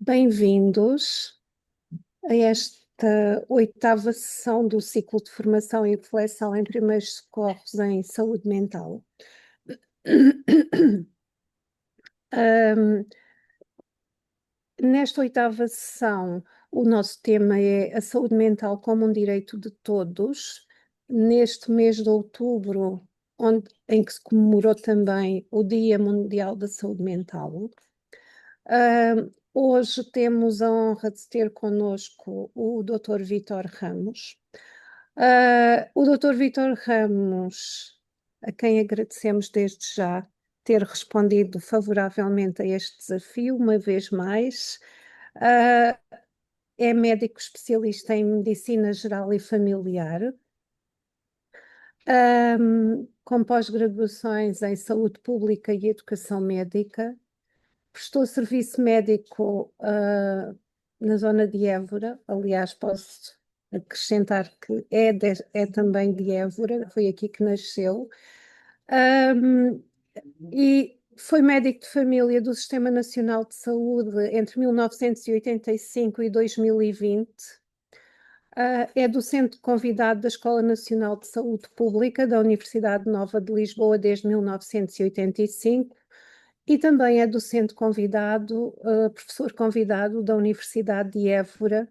Bem-vindos a esta oitava sessão do ciclo de formação e reflexão em primeiros socorros em saúde mental. Nesta oitava sessão, o nosso tema é a saúde mental como um direito de todos. Neste mês de outubro, em que se comemorou também o Dia Mundial da Saúde Mental. Hoje temos a honra de ter connosco o Dr. Vítor Ramos. O Dr. Vítor Ramos, a quem agradecemos desde já ter respondido favoravelmente a este desafio, uma vez mais, é médico especialista em medicina geral e familiar, com pós-graduações em saúde pública e educação médica. Prestou serviço médico na zona de Évora. Aliás, posso acrescentar que é também de Évora, foi aqui que nasceu. E foi médico de família do Sistema Nacional de Saúde entre 1985 e 2020. É docente convidado da Escola Nacional de Saúde Pública da Universidade Nova de Lisboa desde 1985 e também é docente convidado, professor convidado da Universidade de Évora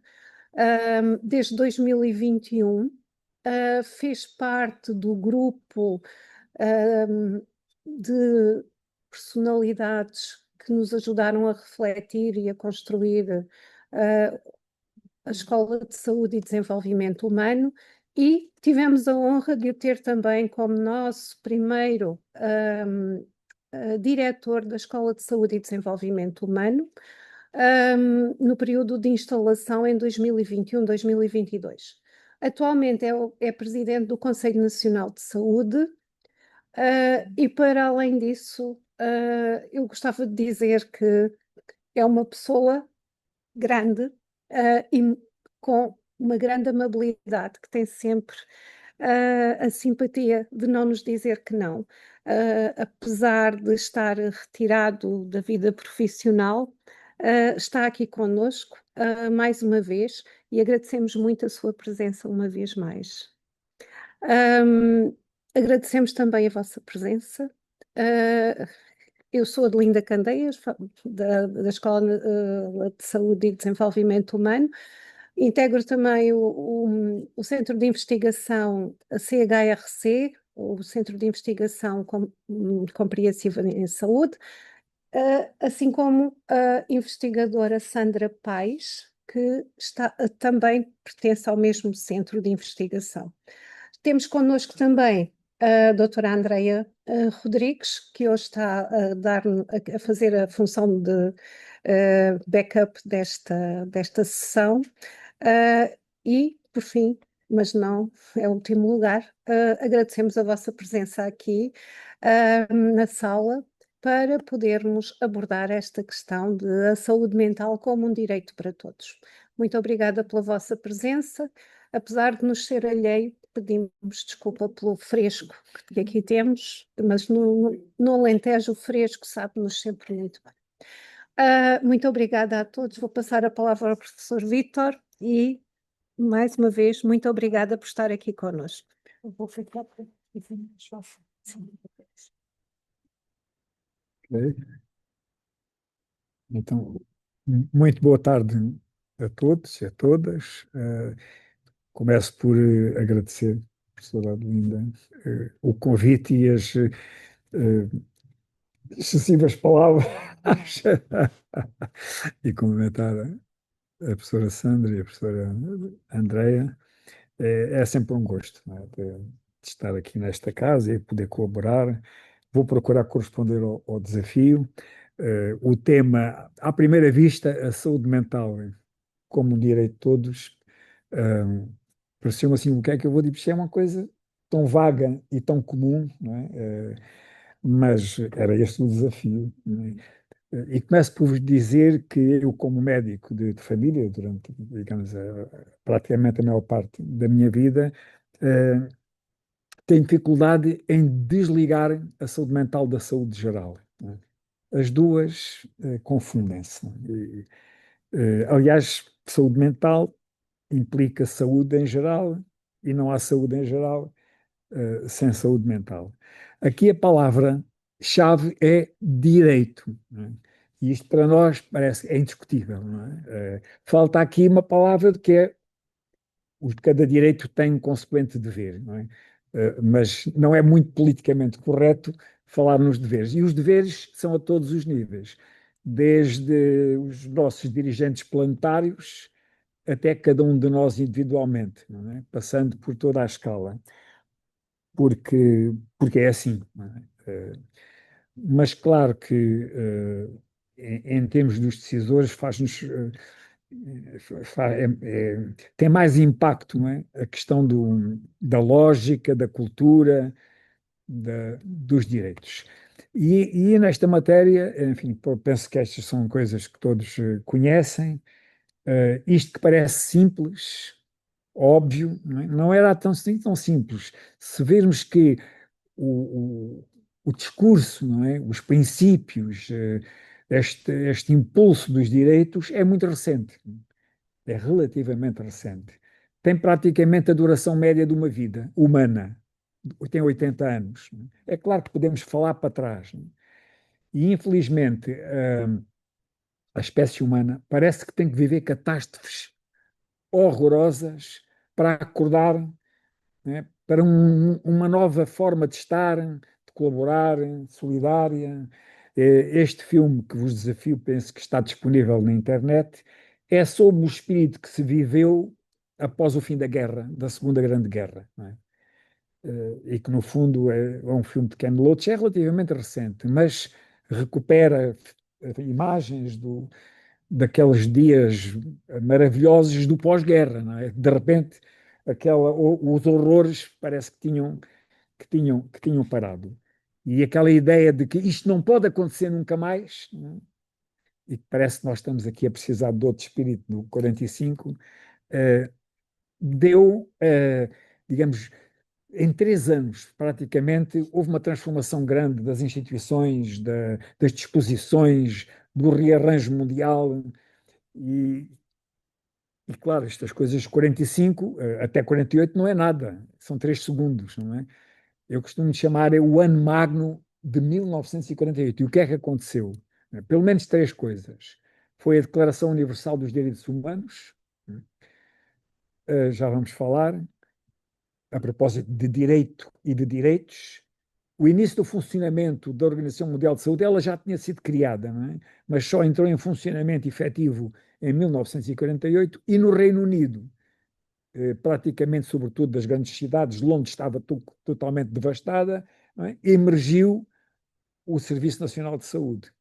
desde 2021. Fez parte do grupo de personalidades que nos ajudaram a refletir e a construir a Escola de Saúde e Desenvolvimento Humano, e tivemos a honra de o ter também como nosso primeiro diretor da Escola de Saúde e Desenvolvimento Humano, no período de instalação em 2021-2022. Atualmente é presidente do Conselho Nacional de Saúde, e para além disso, eu gostava de dizer que é uma pessoa grande e com uma grande amabilidade, que tem sempre a simpatia de não nos dizer que não. Apesar de estar retirado da vida profissional, está aqui conosco mais uma vez e agradecemos muito a sua presença uma vez mais. Agradecemos também a vossa presença. Eu sou a Adelinda Candeias, da Escola de Saúde e Desenvolvimento Humano. Integro também o Centro de Investigação, a CHRC, o Centro de Investigação Compreensiva em Saúde, assim como a investigadora Sandra Paes, que também pertence ao mesmo centro de investigação. Temos connosco também a doutora Andreia Rodrigues, que hoje está a fazer a função de backup desta sessão. E, por fim, mas não é o último lugar, agradecemos a vossa presença aqui na sala para podermos abordar esta questão de a saúde mental como um direito para todos. Muito obrigada pela vossa presença. Apesar de nos ser alheio, pedimos desculpa pelo fresco que aqui temos, mas no Alentejo o fresco sabe-nos sempre muito bem. Muito obrigada a todos. Vou passar a palavra ao professor Vítor e, mais uma vez, muito obrigada por estar aqui conosco. Eu vou ficar por aqui. Ok. Então, muito boa tarde a todos e a todas. Começo por agradecer, professora Adelinda, o convite e as excessivas palavras e cumprimentar a professora Sandra e a professora Andreia. É sempre um gosto, não é, de estar aqui nesta casa e poder colaborar. Vou procurar corresponder ao desafio. O tema, à primeira vista, a saúde mental como um direito de todos, pareceu-me assim, o que é que eu vou dizer? Isto é uma coisa tão vaga e tão comum, não é? Mas era este o desafio, não é? E começo por vos dizer que eu, como médico de família, durante, digamos, praticamente a maior parte da minha vida, tenho dificuldade em desligar a saúde mental da saúde geral, não é? As duas confundem-se. Aliás, saúde mental implica saúde em geral e não há saúde em geral sem saúde mental. Aqui a palavra-chave é direito, não é? E isto para nós parece é indiscutível, não é? Falta aqui uma palavra que é cada direito tem um consequente dever, não é? Mas não é muito politicamente correto falar nos deveres. E os deveres são a todos os níveis, desde os nossos dirigentes planetários até cada um de nós individualmente, não é? Passando por toda a escala, porque é assim, não é? Mas claro que em termos dos decisores faz-nos tem mais impacto, não é? A questão da lógica, da cultura, dos direitos. E nesta matéria, enfim, penso que estas são coisas que todos conhecem. Isto que parece simples, óbvio, não era tão simples. Se virmos que o, o discurso, não é? Os princípios, este impulso dos direitos é muito recente, é relativamente recente. Tem praticamente a duração média de uma vida humana, tem 80 anos. É claro que podemos falar para trás. E, infelizmente, a espécie humana parece que tem que viver catástrofes horrorosas para acordar, né, para uma nova forma de estar, de colaborar, solidária. Este filme que vos desafio, penso que está disponível na internet, é sobre o espírito que se viveu após o fim da guerra, da Segunda Grande Guerra, não é? E que no fundo é um filme de Ken Loach, é relativamente recente, mas recupera imagens daqueles dias maravilhosos do pós-guerra, não é? De repente, os horrores parece que tinham parado. E aquela ideia de que isto não pode acontecer nunca mais, não é? E parece que nós estamos aqui a precisar de outro espírito do 45, eh, deu, digamos, em 3 anos, praticamente, houve uma transformação grande das instituições, das disposições, do rearranjo mundial, e, e claro, estas coisas 45 até 48 não é nada, são 3 segundos, não é? Eu costumo chamar o ano magno de 1948. E o que é que aconteceu? Pelo menos 3 coisas. Foi a Declaração Universal dos Direitos Humanos, já vamos falar, a propósito de direito e de direitos. O início do funcionamento da Organização Mundial de Saúde, ela já tinha sido criada, não é? Mas só entrou em funcionamento efetivo em 1948 e no Reino Unido, praticamente, sobretudo das grandes cidades, Londres estava totalmente devastada, não é? Emergiu o Serviço Nacional de Saúde.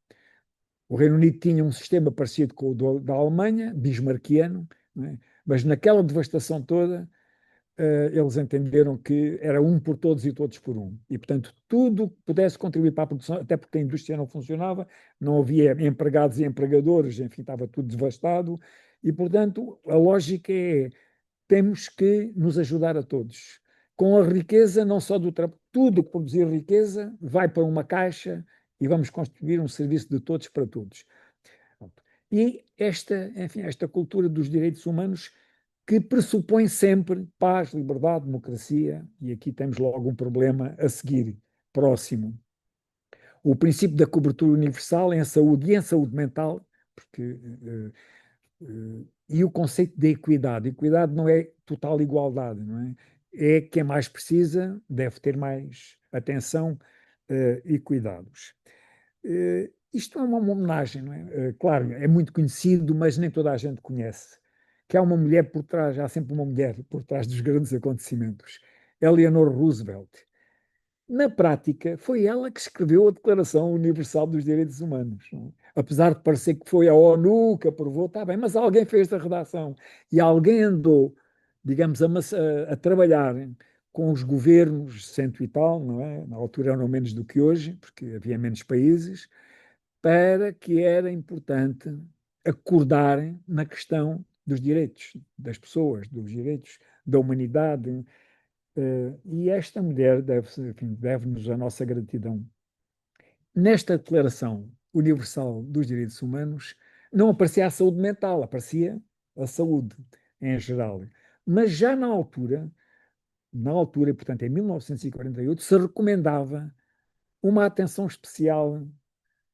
O Reino Unido tinha um sistema parecido com o da Alemanha, bismarquiano, não é? Mas naquela devastação toda, eles entenderam que era um por todos e todos por um. E, portanto, tudo que pudesse contribuir para a produção, até porque a indústria não funcionava, não havia empregados e empregadores, enfim, estava tudo devastado. E, portanto, a lógica é: temos que nos ajudar a todos. Com a riqueza, não só do trabalho, tudo que produzir riqueza vai para uma caixa e vamos construir um serviço de todos para todos. E enfim, esta cultura dos direitos humanos que pressupõe sempre paz, liberdade, democracia, e aqui temos logo um problema a seguir, próximo. O princípio da cobertura universal em saúde e em saúde mental, porque, e o conceito de equidade. Equidade não é total igualdade, não é? É quem mais precisa deve ter mais atenção e cuidados. Isto é uma homenagem, não é? Claro, é muito conhecido, mas nem toda a gente conhece. Que há uma mulher por trás, há sempre uma mulher por trás dos grandes acontecimentos. Eleanor Roosevelt. Na prática, foi ela que escreveu a Declaração Universal dos Direitos Humanos. Não é? Apesar de parecer que foi a ONU que aprovou, está bem, mas alguém fez a redação e alguém andou, digamos, a trabalhar com os governos, cento e tal, não é? Na altura eram menos do que hoje, porque havia menos países, para que era importante acordarem na questão dos direitos das pessoas, dos direitos da humanidade. E esta mulher deve-nos a nossa gratidão. Nesta Declaração Universal dos Direitos Humanos, não aparecia a saúde mental, aparecia a saúde em geral. Mas já na altura, portanto, em 1948, se recomendava uma atenção especial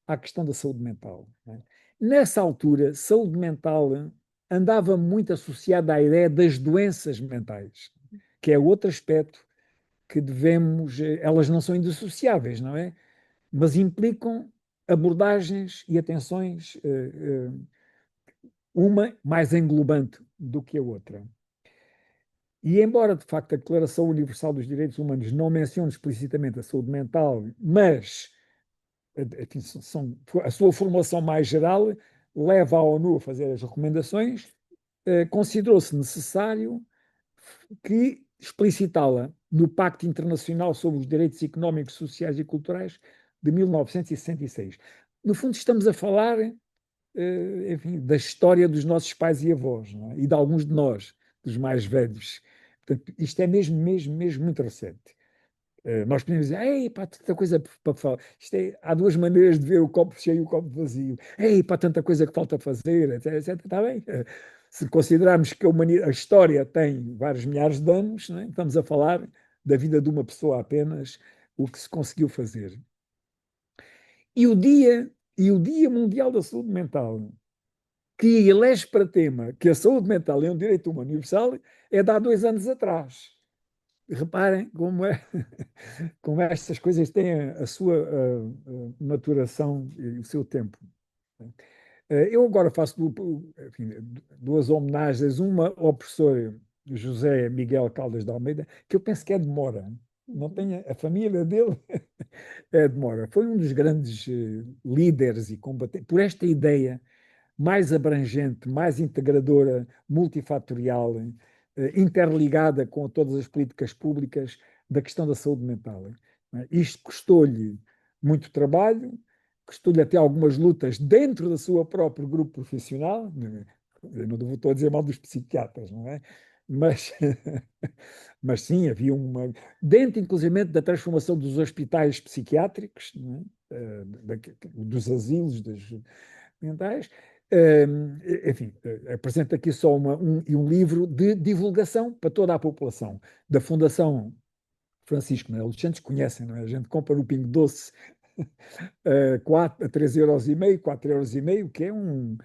à questão da saúde mental. Não é? Nessa altura, saúde mental andava muito associada à ideia das doenças mentais, que é outro aspecto que devemos, elas não são indissociáveis, não é? Mas implicam abordagens e atenções, uma mais englobante do que a outra. E embora, de facto, a Declaração Universal dos Direitos Humanos não mencione explicitamente a saúde mental, mas a sua formulação mais geral leva a ONU a fazer as recomendações, considerou-se necessário que explicitá-la no Pacto Internacional sobre os Direitos Económicos, Sociais e Culturais de 1966. No fundo, estamos a falar, enfim, da história dos nossos pais e avós, não é? E de alguns de nós, dos mais velhos. Portanto, isto é mesmo, mesmo, mesmo muito recente. Nós podemos dizer, ei, pá, tanta coisa para falar. Há duas maneiras de ver o copo cheio e o copo vazio. Ei, pá, tanta coisa que falta fazer, etc, etc. Está bem. Se considerarmos que a história tem vários milhares de anos, não é? Estamos a falar da vida de uma pessoa apenas, o que se conseguiu fazer. E o Dia Mundial da Saúde Mental, que elege para tema que a saúde mental é um direito humano universal, é de há 2 anos atrás. Reparem como estas coisas têm a sua maturação e o seu tempo. Eu agora faço enfim, duas homenagens, uma ao professor José Miguel Caldas de Almeida, que eu penso que é de Mora. Não tem, a família dele é de Mora. Foi um dos grandes líderes e combatentes por esta ideia mais abrangente, mais integradora, multifatorial, interligada com todas as políticas públicas da questão da saúde mental. Isto custou-lhe muito trabalho, custou-lhe até algumas lutas dentro do seu próprio grupo profissional. Eu não estou a dizer mal dos psiquiatras, não é? Mas, mas sim, havia uma. Dentro, inclusive, da transformação dos hospitais psiquiátricos, não é? Dos asilos, dos mentais. Enfim, apresento aqui só um livro de divulgação para toda a população, da Fundação Francisco Manuel dos Santos, conhecem, não é? A gente compra no Pingo Doce a 3,5 €, 4,5 €, que é um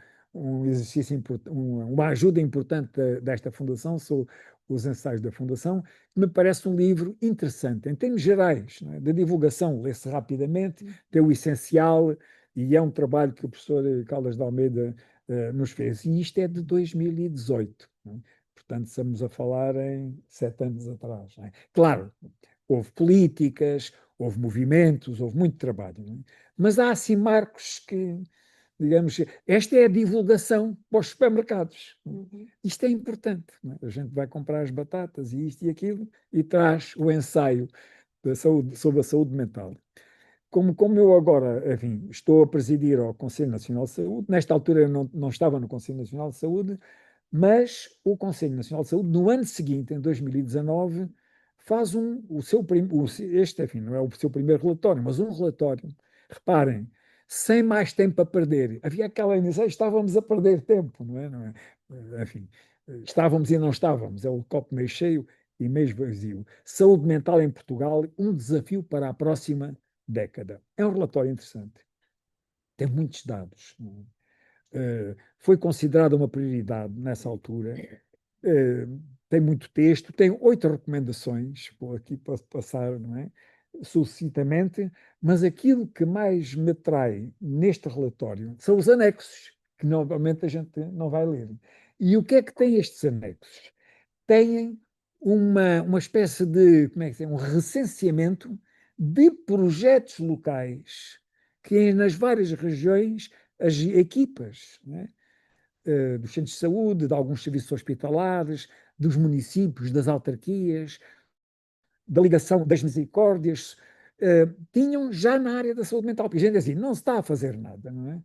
exercício uma ajuda importante desta fundação, são os ensaios da fundação, que me parece um livro interessante, em termos gerais, não é? Da divulgação, lê-se rapidamente, tem o essencial, e é um trabalho que o professor Caldas de Almeida nos fez. E isto é de 2018, não é? Portanto, estamos a falar em 7 anos atrás. Não é? Claro, houve políticas, houve movimentos, houve muito trabalho. Não é? Mas há assim marcos que, digamos, esta é a divulgação para os supermercados. Isto é importante. Não é? A gente vai comprar as batatas e isto e aquilo e traz o ensaio da saúde, sobre a saúde mental. Como eu agora, enfim, estou a presidir ao Conselho Nacional de Saúde, nesta altura eu não estava no Conselho Nacional de Saúde, mas o Conselho Nacional de Saúde, no ano seguinte, em 2019, faz este, enfim, não é o seu primeiro relatório, mas um relatório, reparem, sem mais tempo a perder. Havia aquela iniciativa, estávamos a perder tempo, não é? Não é? Enfim, estávamos e não estávamos, é o copo meio cheio e meio vazio. Saúde mental em Portugal, um desafio para a próxima década. É um relatório interessante, tem muitos dados. Foi considerada uma prioridade nessa altura. Tem muito texto, tem 8 recomendações, vou aqui passar, não é? Sucintamente, mas aquilo que mais me atrai neste relatório são os anexos, que normalmente a gente não vai ler. E o que é que tem estes anexos? Têm uma espécie de, como é que é, um recenseamento de projetos locais que nas várias regiões as equipas, né, dos centros de saúde, de alguns serviços hospitalares, dos municípios, das autarquias, da ligação das misericórdias, tinham já na área da saúde mental. Porque a gente diz assim, não se está a fazer nada, não é?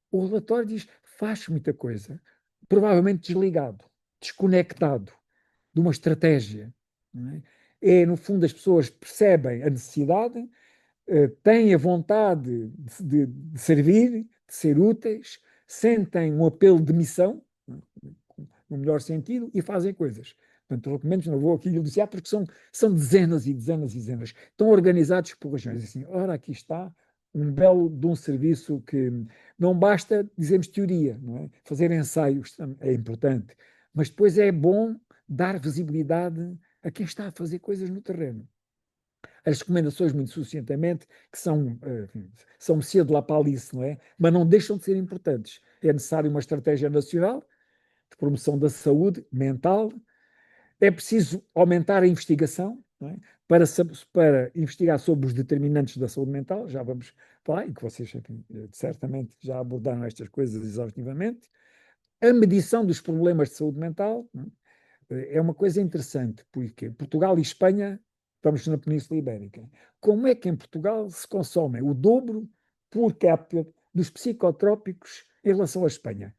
O relatório diz, faz muita coisa, provavelmente desligado, desconectado de uma estratégia. Não é? No fundo, as pessoas percebem a necessidade, têm a vontade de servir, de ser úteis, sentem um apelo de missão, no melhor sentido, e fazem coisas. Portanto, recomendo, não vou aqui enunciar, porque são dezenas e dezenas e dezenas. Estão organizados por regiões. Assim, ora, aqui está um belo de um serviço que não basta dizermos teoria, não é? Fazer ensaios é importante, mas depois é bom dar visibilidade a quem está a fazer coisas no terreno. As recomendações, muito sucintamente, que são cedo lá para Alice, não é? Mas não deixam de ser importantes. É necessário uma estratégia nacional de promoção da saúde mental. É preciso aumentar a investigação, não é? Para investigar sobre os determinantes da saúde mental, já vamos falar, e que vocês enfim, certamente já abordaram estas coisas exaustivamente. A medição dos problemas de saúde mental, não é uma coisa interessante, porque Portugal e Espanha, estamos na Península Ibérica. Como é que em Portugal se consomem o dobro por capita dos psicotrópicos em relação à Espanha?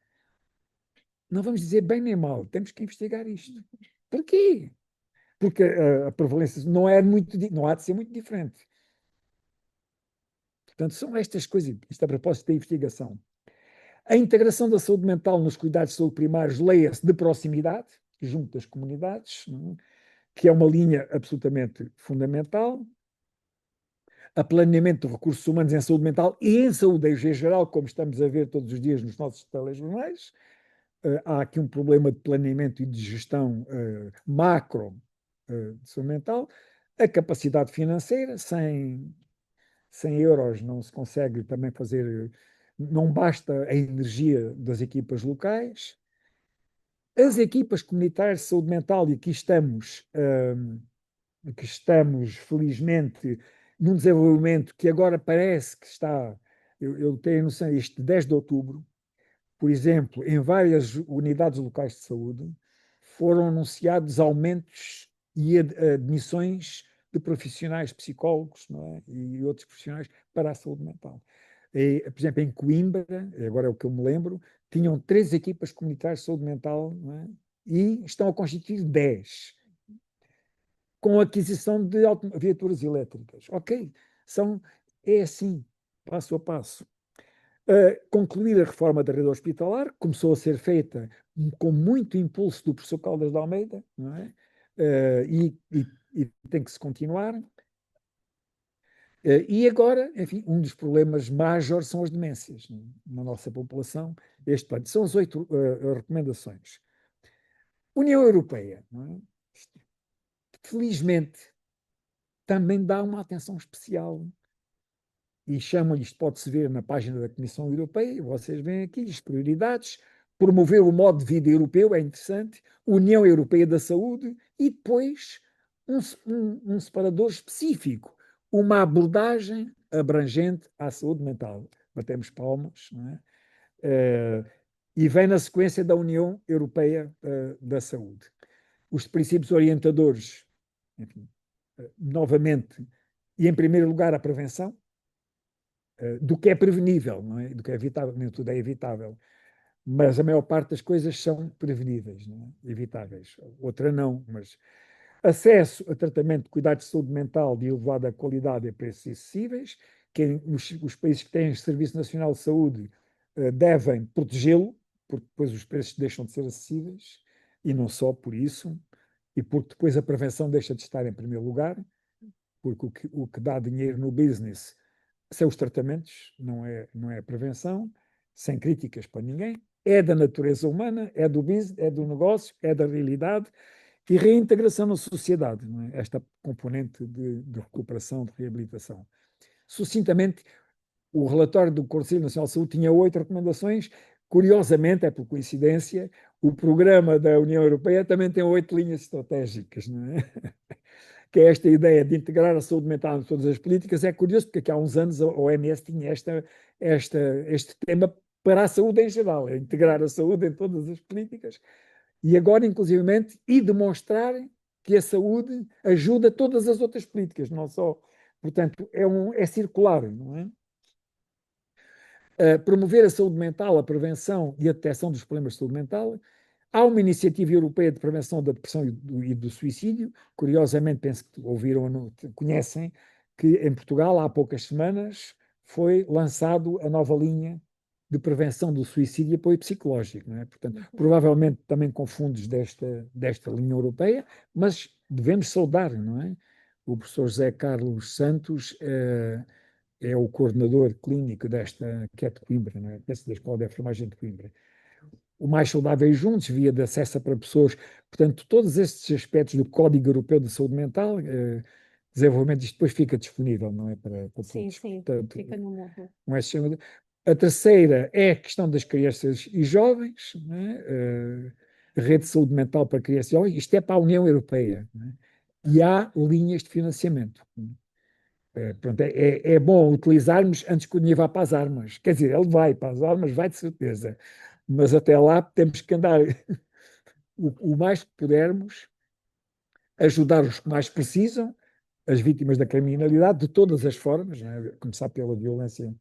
Não vamos dizer bem nem mal, temos que investigar isto. Porquê? Porque a prevalência não há de ser muito diferente. Portanto, são estas coisas, isto a propósito da investigação. A integração da saúde mental nos cuidados de saúde primários, leia-se de proximidade, junto das comunidades, que é uma linha absolutamente fundamental. A planeamento de recursos humanos em saúde mental e em saúde em geral, como estamos a ver todos os dias nos nossos telejornais. Há aqui um problema de planeamento e de gestão macro de saúde mental. A capacidade financeira, sem euros não se consegue também fazer, não basta a energia das equipas locais. As equipas comunitárias de saúde mental, e que estamos felizmente num desenvolvimento que agora parece que está, eu tenho noção, este 10 de outubro, por exemplo, em várias unidades locais de saúde, foram anunciados aumentos e admissões de profissionais, psicólogos, não é? E outros profissionais para a saúde mental. E, por exemplo, em Coimbra, agora é o que eu me lembro, tinham 3 equipas comunitárias de saúde mental, não é? E estão a constituir 10, com a aquisição de viaturas elétricas. Ok, é assim, passo a passo. Concluir a reforma da rede hospitalar, começou a ser feita com muito impulso do professor Caldas de Almeida, não é? E tem que se continuar. E agora, enfim, um dos problemas maiores são as demências, não é? Na nossa população. Este plano. São as 8 recomendações. União Europeia, não é? Felizmente, também dá uma atenção especial e chamam, isto pode-se ver na página da Comissão Europeia, vocês veem aqui, as prioridades, promover o modo de vida europeu, é interessante, União Europeia da Saúde, e depois um separador específico, uma abordagem abrangente à saúde mental. Batemos palmas, não é? E vem na sequência da União Europeia da Saúde. Os princípios orientadores, enfim, novamente, e em primeiro lugar a prevenção, do que é prevenível, não é? Do que é evitável, nem tudo é evitável. Mas a maior parte das coisas são preveníveis, não é? Evitáveis. Outra não, mas acesso a tratamento de cuidados de saúde mental de elevada qualidade a preços acessíveis, que os países que têm Serviço Nacional de Saúde devem protegê-lo, porque depois os preços deixam de ser acessíveis, e não só por isso, e porque depois a prevenção deixa de estar em primeiro lugar, porque o que dá dinheiro no business são os tratamentos, não é a prevenção, sem críticas para ninguém, é da natureza humana, é do business, é do negócio, é da realidade, e reintegração na sociedade, não é? Esta componente de recuperação, de reabilitação. Sucintamente, o relatório do Conselho Nacional de Saúde tinha 8 recomendações, curiosamente, é por coincidência, o programa da União Europeia também tem 8 linhas estratégicas, não é? Que é esta ideia de integrar a saúde mental em todas as políticas. É curioso, porque aqui há uns anos a OMS tinha este tema para a saúde em geral, é integrar a saúde em todas as políticas, e agora, inclusivamente, e demonstrar que a saúde ajuda todas as outras políticas, não só. Portanto, é circular, não é? Promover a saúde mental, a prevenção e a detecção dos problemas de saúde mental. Há uma iniciativa europeia de prevenção da depressão e do suicídio. Curiosamente, penso que ouviram, conhecem, que em Portugal, há poucas semanas, foi lançado a nova linha de prevenção do suicídio e apoio psicológico, não é? Portanto, provavelmente também confundes desta linha europeia, mas devemos saudar, não é? O professor José Carlos Santos é o coordenador clínico desta, que é de Coimbra, não é? Esse da Escola de Enfermagem de Coimbra. O Mais Saudáveis Juntos, via de acesso para pessoas. Portanto, todos estes aspectos do Código Europeu de Saúde Mental, desenvolvimento, isto depois fica disponível, não é? Para Sim, todos. sim, Portanto, fica no mundo. não é sistema A terceira é a questão das crianças e jovens, não é? A rede de saúde mental para crianças e jovens. Isto é para a União Europeia, não é? E há linhas de financiamento. Pronto, é bom utilizarmos antes que o dinheiro vá para as armas. Quer dizer, ele vai para as armas, vai de certeza. Mas até lá temos que andar o mais que pudermos, ajudar os que mais precisam, as vítimas da criminalidade, de todas as formas, não é? Começar pela violência,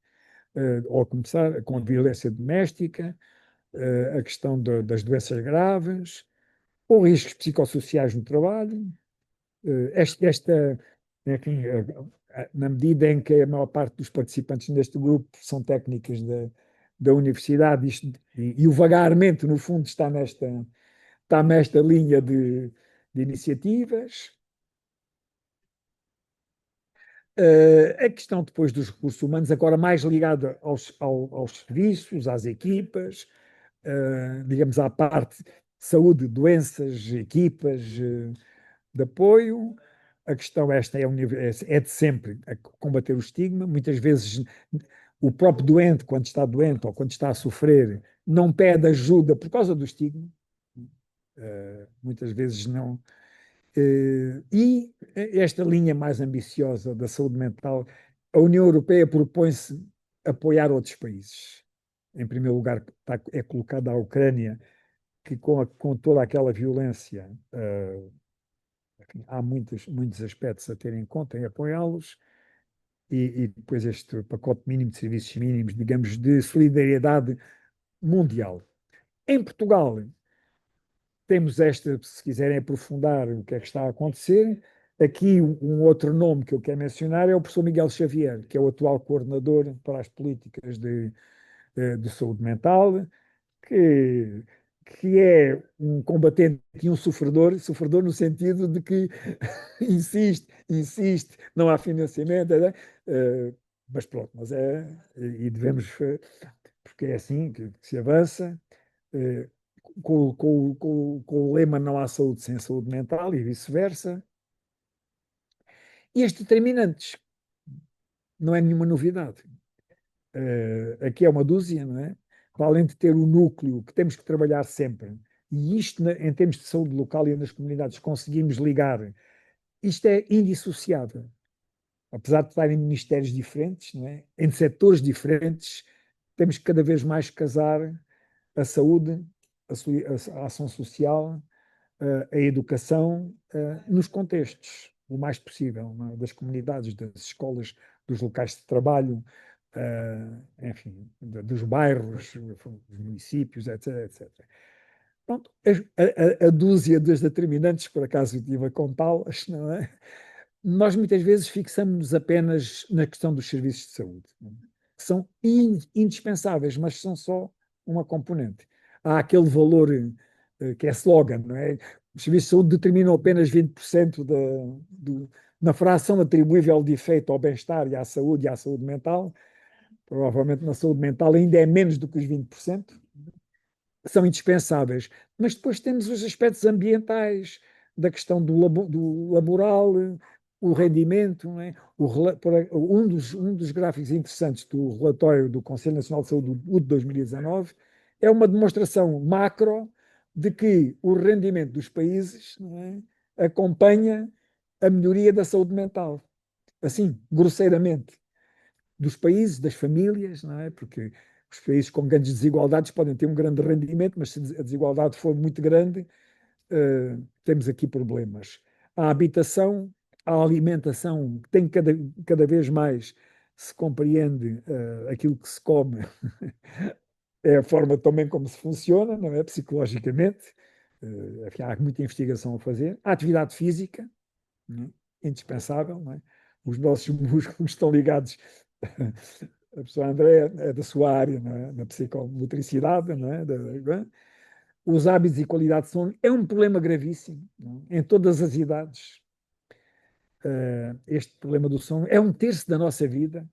ou começar com a violência doméstica, a questão das doenças graves, ou riscos psicossociais no trabalho. Enfim, na medida em que a maior parte dos participantes neste grupo são técnicas da universidade, e o vagarmente, no fundo, está nesta linha de iniciativas. A questão depois dos recursos humanos, agora mais ligada aos serviços, às equipas, digamos, à parte saúde, doenças, equipas de apoio. A questão esta é de sempre combater o estigma. Muitas vezes o próprio doente, quando está doente ou quando está a sofrer, não pede ajuda por causa do estigma. Muitas vezes não. E esta linha mais ambiciosa da saúde mental, a União Europeia propõe-se apoiar outros países. Em primeiro lugar, é colocada a Ucrânia, que com toda aquela violência, há muitos aspectos a ter em conta em apoiá-los, e depois este pacote mínimo de serviços mínimos, digamos, de solidariedade mundial. Em Portugal, temos esta, se quiserem aprofundar o que é que está a acontecer. Aqui, um outro nome que eu quero mencionar é o professor Miguel Xavier, que é o atual coordenador para as políticas de saúde mental, que, que é um combatente e um sofredor no sentido de que insiste, não há financiamento, mas pronto, e devemos, porque é assim que se avança, com o lema não há saúde sem saúde mental e vice-versa. E estes determinantes não é nenhuma novidade. Aqui é uma dúzia, não é? Para além de ter o núcleo que temos que trabalhar sempre, e isto em termos de saúde local e nas comunidades conseguimos ligar, isto é indissociável. Apesar de estarem em ministérios diferentes, não é? Em setores diferentes, temos que cada vez mais casar a saúde, a ação social, a educação nos contextos, o mais possível, é? Das comunidades, das escolas, dos locais de trabalho, enfim, dos bairros, dos municípios, etc, etc. Pronto, a dúzia das determinantes, por acaso eu estive a contá-las, não é? Nós muitas vezes fixamos-nos apenas na questão dos serviços de saúde, que são indispensáveis, mas são só uma componente. Há aquele valor que é slogan, não é? Os serviços de saúde determinam apenas 20% na fração atribuível de efeito ao bem-estar e à saúde mental. Provavelmente na saúde mental ainda é menos do que os 20%. São indispensáveis. Mas depois temos os aspectos ambientais, da questão do laboral, o rendimento. Não é? Um dos gráficos interessantes do relatório do Conselho Nacional de Saúde, o de 2019, é uma demonstração macro de que o rendimento dos países, não é, acompanha a melhoria da saúde mental. Assim, grosseiramente, dos países, das famílias, não é? Porque os países com grandes desigualdades podem ter um grande rendimento, mas se a desigualdade for muito grande, temos aqui problemas. A habitação, a alimentação, tem cada vez mais se compreende aquilo que se come, é a forma também como se funciona, não é? Psicologicamente. Há muita investigação a fazer. A atividade física, não é? Indispensável, não é? Os nossos músculos estão ligados a professora Andréa é da sua área, não é? Na psicomotricidade, não é? Os hábitos e qualidade de sono é um problema gravíssimo, não é? Em todas as idades. Este problema do sono é um terço da nossa vida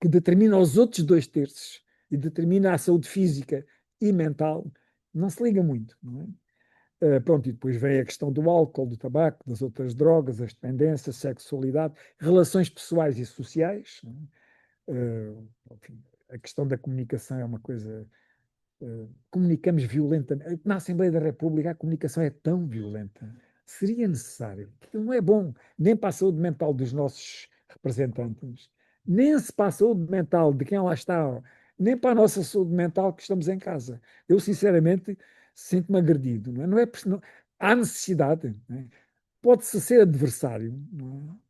que determina os outros dois terços e determina a saúde física e mental. Não se liga muito, não é? Pronto, e depois vem a questão do álcool, do tabaco, das outras drogas, as dependências, sexualidade, relações pessoais e sociais. Não é? Enfim, a questão da comunicação é uma coisa. Comunicamos violentamente. Na Assembleia da República a comunicação é tão violenta. Seria necessário. Aquilo não é bom nem para a saúde mental dos nossos representantes, nem se para a saúde mental de quem lá está, nem para a nossa saúde mental que estamos em casa. Eu, sinceramente, sinto-me agredido. Não é? Não, há necessidade. Não é? Pode-se ser adversário, não é?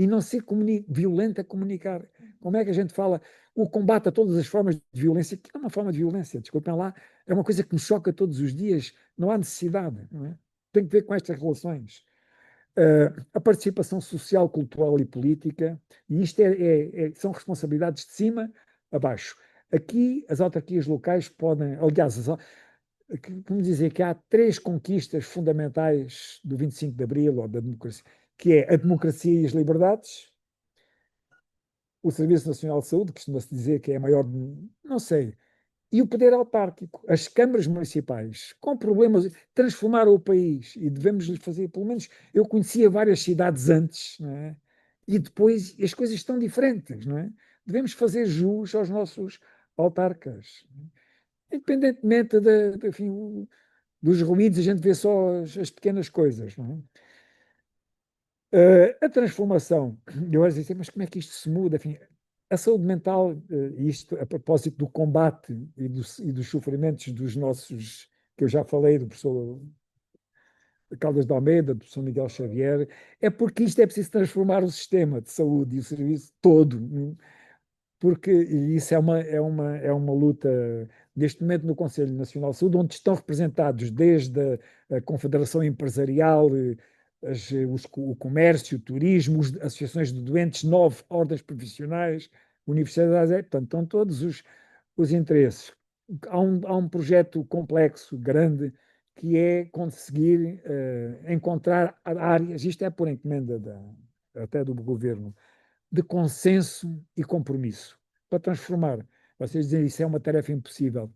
E não ser violento a comunicar. Como é que a gente fala o combate a todas as formas de violência, que é uma forma de violência, desculpem lá, é uma coisa que nos choca todos os dias, não há necessidade, não é? Tem que ver com estas relações. A participação social, cultural e política, e isto são responsabilidades de cima a baixo. Aqui, as autarquias locais podem, aliás, como dizer que há três conquistas fundamentais do 25 de Abril ou da democracia, que é a democracia e as liberdades, o Serviço Nacional de Saúde, que costuma-se dizer que é a maior, não sei, e o poder autárquico, as câmaras municipais, com problemas, transformaram o país e devemos lhe fazer, pelo menos eu conhecia várias cidades antes, não é? E depois as coisas estão diferentes, não é? Devemos fazer jus aos nossos autarcas, independentemente enfim, dos ruídos, a gente vê só as pequenas coisas, não é? A transformação, eu às vezes dizer, mas como é que isto se muda? Enfim, a saúde mental, isto a propósito do combate e dos sofrimentos dos nossos, que eu já falei, do professor Caldas de Almeida, do professor Miguel Xavier, é porque isto é preciso transformar o sistema de saúde e o serviço todo, porque isso é uma luta, neste momento, no Conselho Nacional de Saúde, onde estão representados desde a Confederação Empresarial, o comércio, o turismo, as associações de doentes, 9 ordens profissionais, universidades, portanto, estão todos os interesses. Há um projeto complexo, grande, que é conseguir encontrar áreas, isto é por encomenda até do governo, de consenso e compromisso para transformar. Vocês dizem isso é uma tarefa impossível.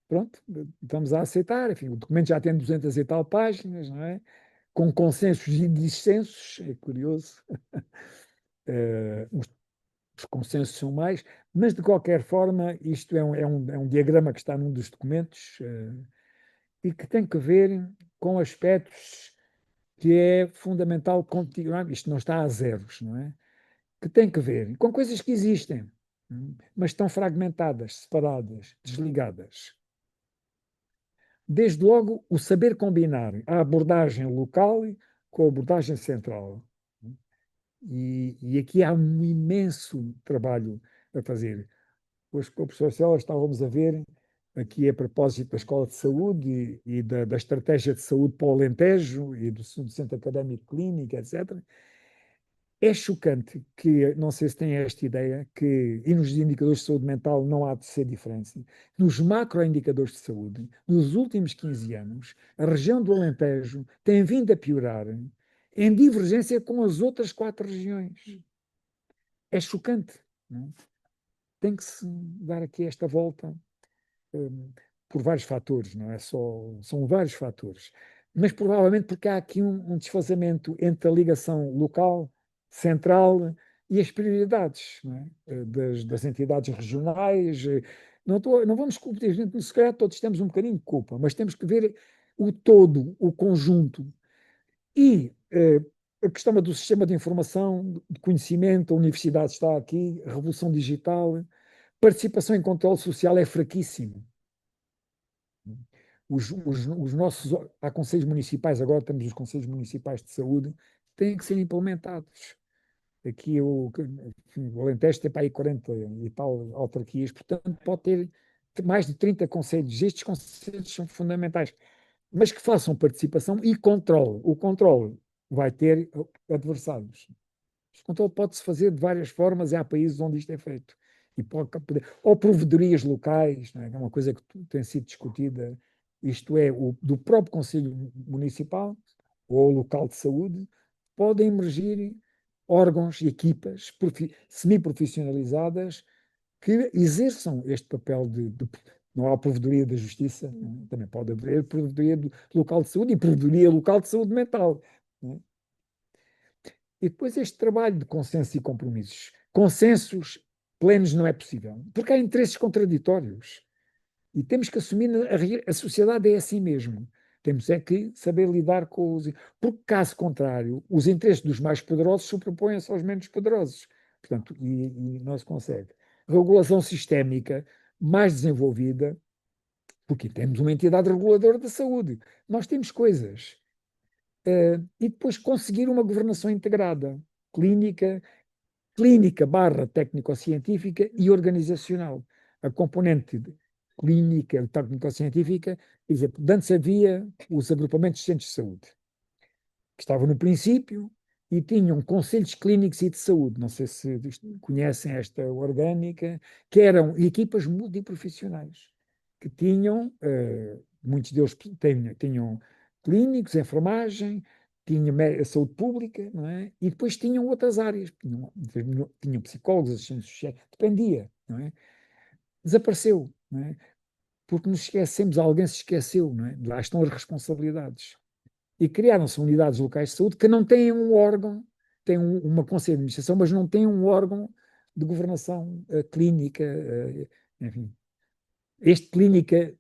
Pronto, estamos a aceitar. Enfim, o documento já tem 200 e tal páginas, não é? Com consensos e dissensos, é curioso. Os consensos são mais, mas de qualquer forma, isto é um diagrama que está num dos documentos e que tem que ver com aspectos que é fundamental continuar. Isto não está a zeros, não é? Que tem que ver com coisas que existem, mas estão fragmentadas, separadas, desligadas. Desde logo, o saber combinar a abordagem local com a abordagem central. E aqui há um imenso trabalho a fazer. Hoje, com o professor Célia, estávamos a ver, aqui a propósito da Escola de Saúde e da Estratégia de Saúde para o Alentejo e do Centro Académico Clínico, etc. É chocante que, não sei se têm esta ideia, que, e nos indicadores de saúde mental não há de ser diferença, nos macroindicadores de saúde, nos últimos 15 anos, a região do Alentejo tem vindo a piorar em divergência com as outras 4 regiões. É chocante. Não é? Tem que se dar aqui esta volta por vários fatores, não é só, são vários fatores. Mas provavelmente porque há aqui um desfazamento entre a ligação local, central e as prioridades, não é? Das entidades regionais. Não vamos culpar, se calhar todos temos um bocadinho de culpa, mas temos que ver o todo, o conjunto. E a questão do sistema de informação, de conhecimento, a universidade está aqui, a revolução digital, participação em controle social é fraquíssimo. Os nossos, há conselhos municipais, agora temos os conselhos municipais de saúde, têm que ser implementados. Aqui o Alentejo tem para aí 40 e tal autarquias, portanto pode ter mais de 30 conselhos. Estes conselhos são fundamentais, mas que façam participação e controle. O controle vai ter adversários. O controle pode-se fazer de várias formas, e há países onde isto é feito. E ou provedorias locais, não é? É uma coisa que tem sido discutida, isto é, do próprio Conselho Municipal ou local de saúde, podem emergir órgãos e equipas semi-profissionalizadas que exerçam este papel não há provedoria da justiça, não é? Também pode haver provedoria local de saúde e provedoria local de saúde mental. Não é? E depois este trabalho de consenso e compromissos. Consensos plenos não é possível, porque há interesses contraditórios. E temos que assumir, a sociedade é assim mesmo. Temos é que saber lidar com os. Porque, caso contrário, os interesses dos mais poderosos sobrepõem-se aos menos poderosos. Portanto, e não se consegue. Regulação sistémica mais desenvolvida, porque temos uma entidade reguladora da saúde. Nós temos coisas. E depois conseguir uma governação integrada, clínica, clínica barra técnico-científica e organizacional. A componente clínica, técnico-científica, por exemplo, antes havia os agrupamentos de centros de saúde, que estavam no princípio e tinham conselhos clínicos e de saúde, não sei se conhecem esta orgânica, que eram equipas multiprofissionais, que tinham, muitos deles tinham clínicos, enfermagem, tinham saúde pública, não é? E depois tinham outras áreas, tinham psicólogos, assistentes sociais, dependia, não é? Desapareceu, não é? Porque nos esquecemos, alguém se esqueceu, não é? Lá estão as responsabilidades. E criaram-se unidades locais de saúde que não têm um órgão, têm uma conselho de administração, mas não têm um órgão de governação clínica, enfim. Este clínica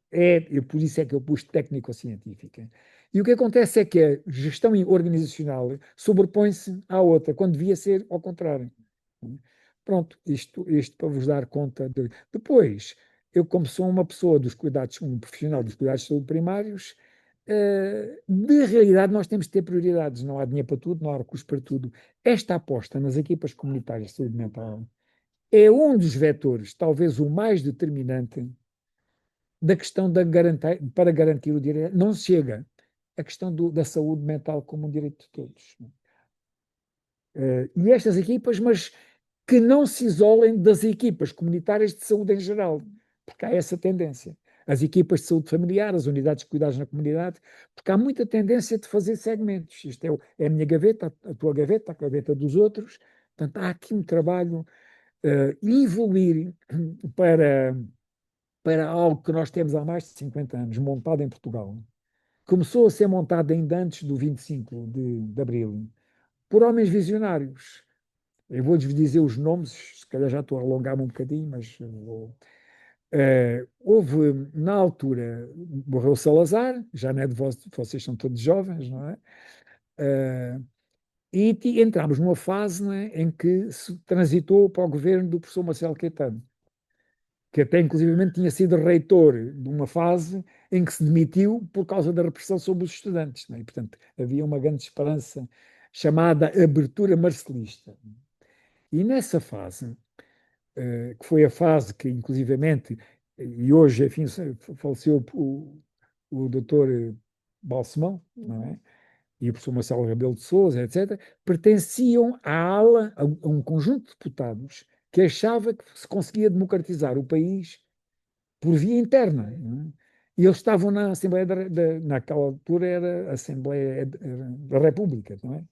por isso é que eu pus técnico-científica. E o que acontece é que a gestão organizacional sobrepõe-se à outra, quando devia ser ao contrário. Pronto, isto para vos dar conta. Depois, eu como sou uma pessoa dos cuidados, um profissional dos cuidados de saúde primários, de realidade nós temos de ter prioridades, não há dinheiro para tudo, não há recursos para tudo. Esta aposta nas equipas comunitárias de saúde mental é um dos vetores, talvez o mais determinante, da questão para garantir o direito. Não chega a questão da saúde mental como um direito de todos. E estas equipas, mas que não se isolem das equipas comunitárias de saúde em geral, porque há essa tendência. As equipas de saúde familiar, as unidades de cuidados na comunidade, porque há muita tendência de fazer segmentos. Isto é a minha gaveta, a tua gaveta, a gaveta dos outros. Portanto, há aqui um trabalho evoluir para, para algo que nós temos há mais de 50 anos, montado em Portugal. Começou a ser montado ainda antes do 25 de Abril, por homens visionários. Eu vou-lhes dizer os nomes, se calhar já estou a alongar-me um bocadinho, mas vou. Houve, na altura, morreu Salazar, já não é de vocês são todos jovens, não é? E entramos numa fase, não é, em que se transitou para o governo do professor Marcelo Caetano, que até inclusivamente tinha sido reitor de uma fase em que se demitiu por causa da repressão sobre os estudantes, não é? E, portanto, havia uma grande esperança chamada abertura marcelista. E nessa fase, que foi a fase que, inclusivamente, e hoje, enfim, faleceu o doutor Balsemão, não é? E o professor Marcelo Rebelo de Sousa, etc., pertenciam à ala, a um conjunto de deputados que achava que se conseguia democratizar o país por via interna. Não é? E eles estavam na Assembleia, naquela altura era a Assembleia da República, não é?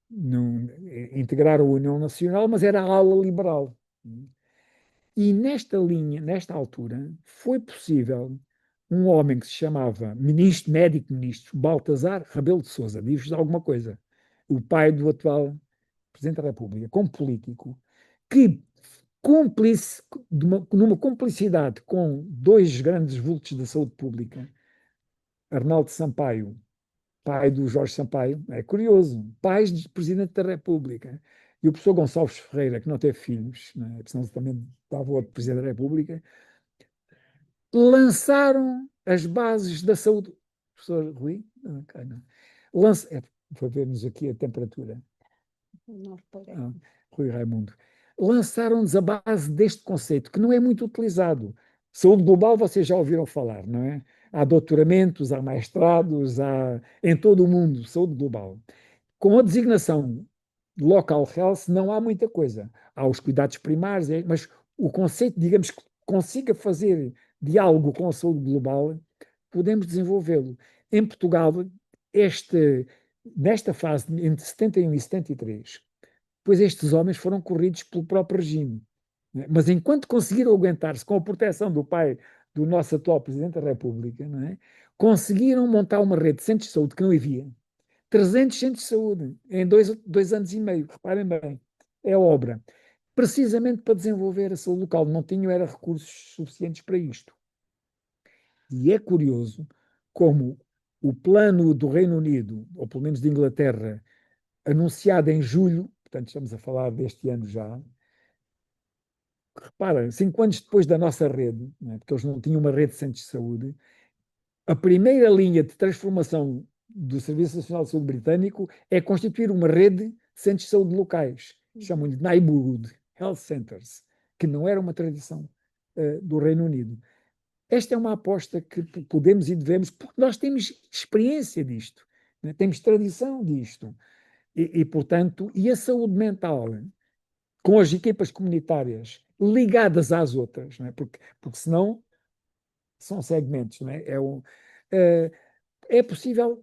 Não, integraram a União Nacional, mas era a ala liberal. E nesta linha, nesta altura, foi possível um homem que se chamava ministro, médico ministro, Baltazar Rebelo de Sousa, diz-vos alguma coisa, o pai do atual Presidente da República, como político, que cúmplice, numa cumplicidade com dois grandes vultos da saúde pública, Arnaldo Sampaio, pai do Jorge Sampaio, é curioso, pais de Presidente da República, e o professor Gonçalves Ferreira, que não teve filhos, né, senão também estava outro Presidente da República, lançaram as bases da saúde. Professor Rui? Não, não. Foi vermos aqui a temperatura. Não reparei. Rui Raimundo. Lançaram-nos a base deste conceito, que não é muito utilizado. Saúde global, vocês já ouviram falar, não é? Há doutoramentos, há mestrados, há em todo o mundo, saúde global. Com a designação local health não há muita coisa. Há os cuidados primários, mas o conceito, digamos, que consiga fazer diálogo com a saúde global, podemos desenvolvê-lo. Em Portugal, nesta fase entre 71 e 73, pois estes homens foram corridos pelo próprio regime. Mas enquanto conseguiram aguentar-se com a proteção do pai do nosso atual Presidente da República, não é? Conseguiram montar uma rede de centros de saúde que não havia. 300 centros de saúde em 2 anos e meio, reparem bem, é obra. Precisamente para desenvolver a saúde local, não tinham era recursos suficientes para isto. E é curioso como o plano do Reino Unido, ou pelo menos de Inglaterra, anunciado em julho, portanto estamos a falar deste ano já, repara, 5 anos depois da nossa rede, né, porque eles não tinham uma rede de centros de saúde, a primeira linha de transformação do Serviço Nacional de Saúde Britânico é constituir uma rede de centros de saúde locais, chamam-lhe Neighbourhood Health Centers, que não era uma tradição do Reino Unido. Esta é uma aposta que podemos e devemos, porque nós temos experiência disto, né? Temos tradição disto. Portanto, e a saúde mental, com as equipas comunitárias ligadas às outras, não é? Porque senão são segmentos, não é? É possível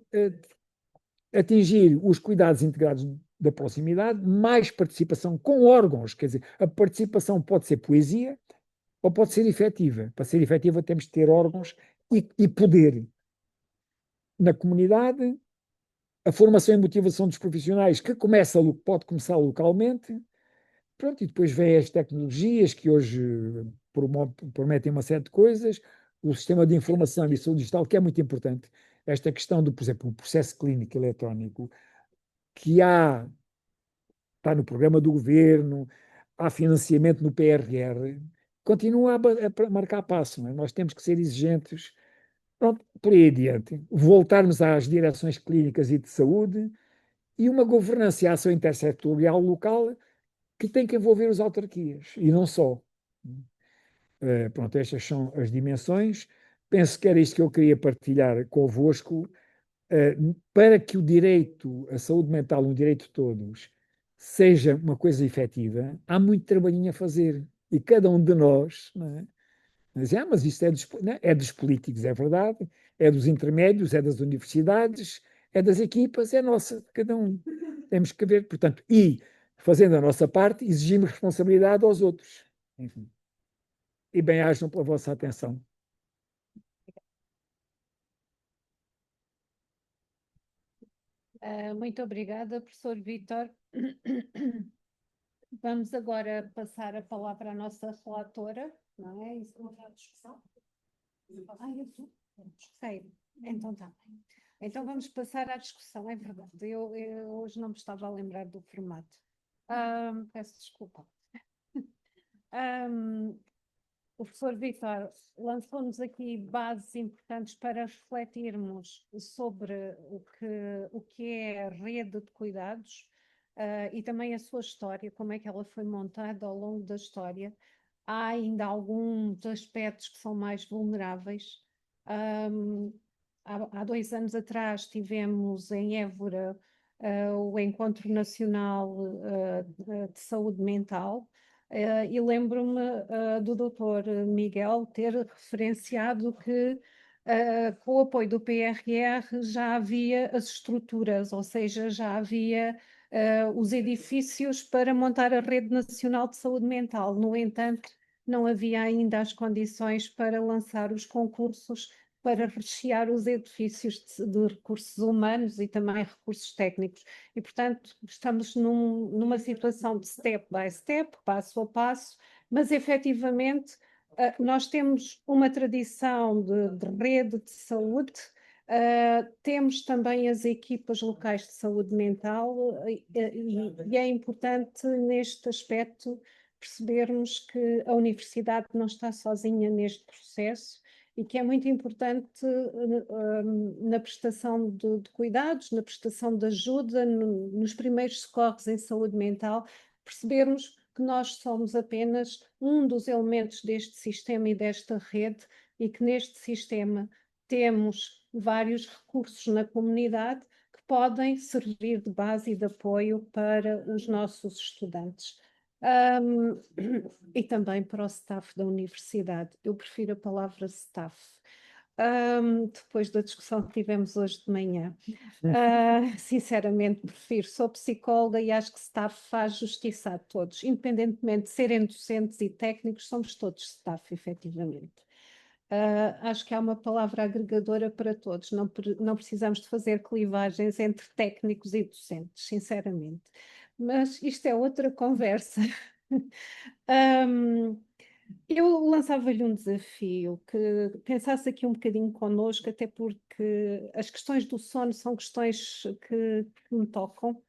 atingir os cuidados integrados da proximidade, mais participação com órgãos, quer dizer, a participação pode ser poesia ou pode ser efetiva. Para ser efetiva temos de ter órgãos e poder na comunidade, a formação e motivação dos profissionais que pode começar localmente. Pronto, e depois vêm as tecnologias que hoje prometem uma série de coisas, o sistema de informação e saúde digital, que é muito importante. Esta questão do, por exemplo, o processo clínico eletrónico, que está no programa do governo, há financiamento no PRR, continua a marcar passo. Não é? Nós temos que ser exigentes. Pronto, por aí adiante. Voltarmos às direções clínicas e de saúde e uma governança e ação intersetorial local que tem que envolver as autarquias, e não só. Pronto, estas são as dimensões. Penso que era isto que eu queria partilhar convosco, para que o direito à saúde mental, um direito de todos, seja uma coisa efetiva, há muito trabalhinho a fazer. E cada um de nós, não é? Mas isto é dos políticos, é verdade, é dos intermédios, é das universidades, é das equipas, é nossa, cada um. Temos que ver, portanto, e fazendo a nossa parte, exigimos responsabilidade aos outros. Enfim. E bem-ajam pela vossa atenção. Muito obrigada, professor Vítor. Vamos agora passar a palavra à nossa relatora, não é? Isso não é a discussão? Sei. Então tá bem. Então vamos passar à discussão, é verdade. Eu hoje não me estava a lembrar do formato. Peço desculpa. O professor Vítor lançou-nos aqui bases importantes para refletirmos sobre o que é a rede de cuidados, e também a sua história, como é que ela foi montada ao longo da história. Há ainda alguns aspectos que são mais vulneráveis. Há 2 anos atrás tivemos em Évora o Encontro Nacional de Saúde Mental. E lembro-me do doutor Miguel ter referenciado que, com o apoio do PRR, já havia as estruturas, ou seja, já havia os edifícios para montar a Rede Nacional de Saúde Mental. No entanto, não havia ainda as condições para lançar os concursos para rechear os edifícios de recursos humanos e também recursos técnicos. E, portanto, estamos numa situação de step by step, passo a passo, mas efetivamente nós temos uma tradição de rede de saúde, temos também as equipas locais de saúde mental, e é importante neste aspecto percebermos que a universidade não está sozinha neste processo e que é muito importante na prestação de cuidados, na prestação de ajuda, nos primeiros socorros em saúde mental, percebermos que nós somos apenas um dos elementos deste sistema e desta rede e que neste sistema temos vários recursos na comunidade que podem servir de base e de apoio para os nossos estudantes. E também para o staff da universidade. Eu prefiro a palavra staff. Depois da discussão que tivemos hoje de manhã. Sinceramente, prefiro. Sou psicóloga e acho que staff faz justiça a todos. Independentemente de serem docentes e técnicos, somos todos staff, efetivamente. Acho que há uma palavra agregadora para todos. Não precisamos de fazer clivagens entre técnicos e docentes, sinceramente. Mas isto é outra conversa. Eu lançava-lhe um desafio, que pensasse aqui um bocadinho connosco, até porque as questões do sono são questões que me tocam.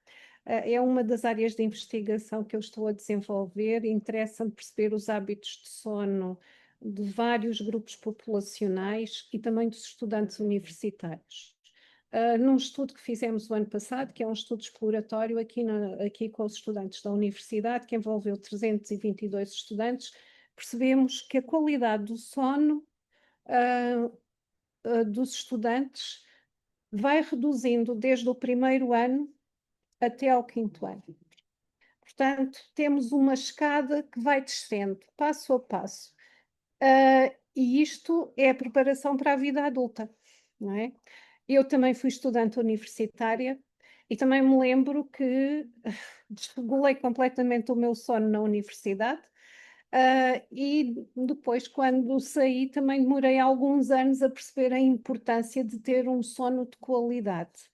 É uma das áreas de investigação que eu estou a desenvolver. Interessa-me perceber os hábitos de sono de vários grupos populacionais e também dos estudantes universitários. Num estudo que fizemos o ano passado, que é um estudo exploratório aqui com os estudantes da universidade, que envolveu 322 estudantes, percebemos que a qualidade do sono dos estudantes vai reduzindo desde o primeiro ano até ao quinto ano. Portanto, temos uma escada que vai descendo, passo a passo. E isto é a preparação para a vida adulta, não é? Eu também fui estudante universitária e também me lembro que desregulei completamente o meu sono na universidade. E depois, quando saí, também demorei alguns anos a perceber a importância de ter um sono de qualidade.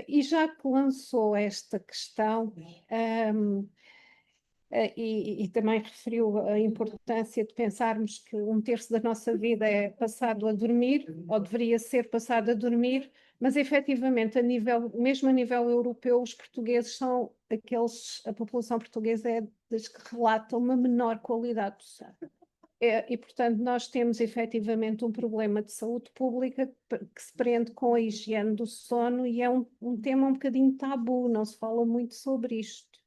E já que lançou esta questão, e também referiu a importância de pensarmos que um terço da nossa vida é passado a dormir, ou deveria ser passado a dormir, mas efetivamente, mesmo a nível europeu, os portugueses são a população portuguesa é das que relata uma menor qualidade do sono. E, portanto, nós temos efetivamente um problema de saúde pública que se prende com a higiene do sono e é um tema um bocadinho tabu, não se fala muito sobre isto.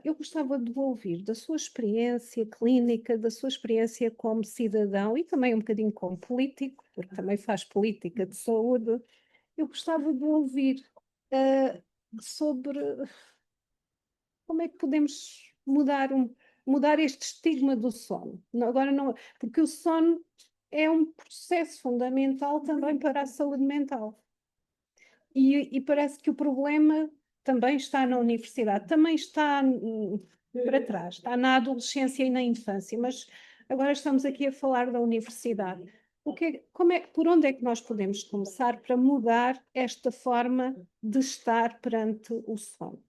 Eu gostava de ouvir da sua experiência clínica, da sua experiência como cidadão e também um bocadinho como político, porque também faz política de saúde. Eu gostava de ouvir sobre como é que podemos mudar este estigma do sono. Agora não, porque o sono é um processo fundamental também para a saúde mental. E parece que o problema também está na universidade, também está para trás, está na adolescência e na infância, mas agora estamos aqui a falar da universidade. Por onde é que nós podemos começar para mudar esta forma de estar perante o sono?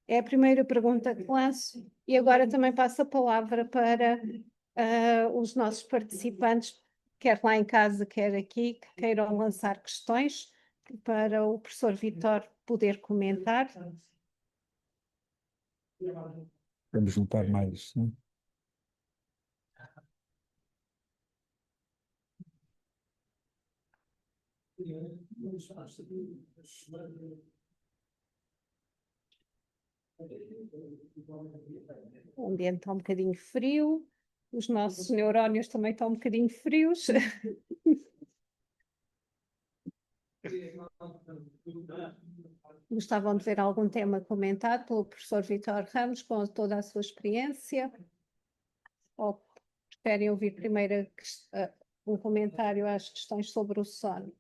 É a primeira pergunta que lanço e agora também passo a palavra para os nossos participantes, quer lá em casa, quer aqui, que queiram lançar questões para o professor Vítor poder comentar. Vamos juntar mais, né? O ambiente está um bocadinho frio, os nossos neurónios também estão um bocadinho frios. Gostavam de ver algum tema comentado pelo professor Vítor Ramos com toda a sua experiência? Ou preferem ouvir primeiro um comentário às questões sobre o sono?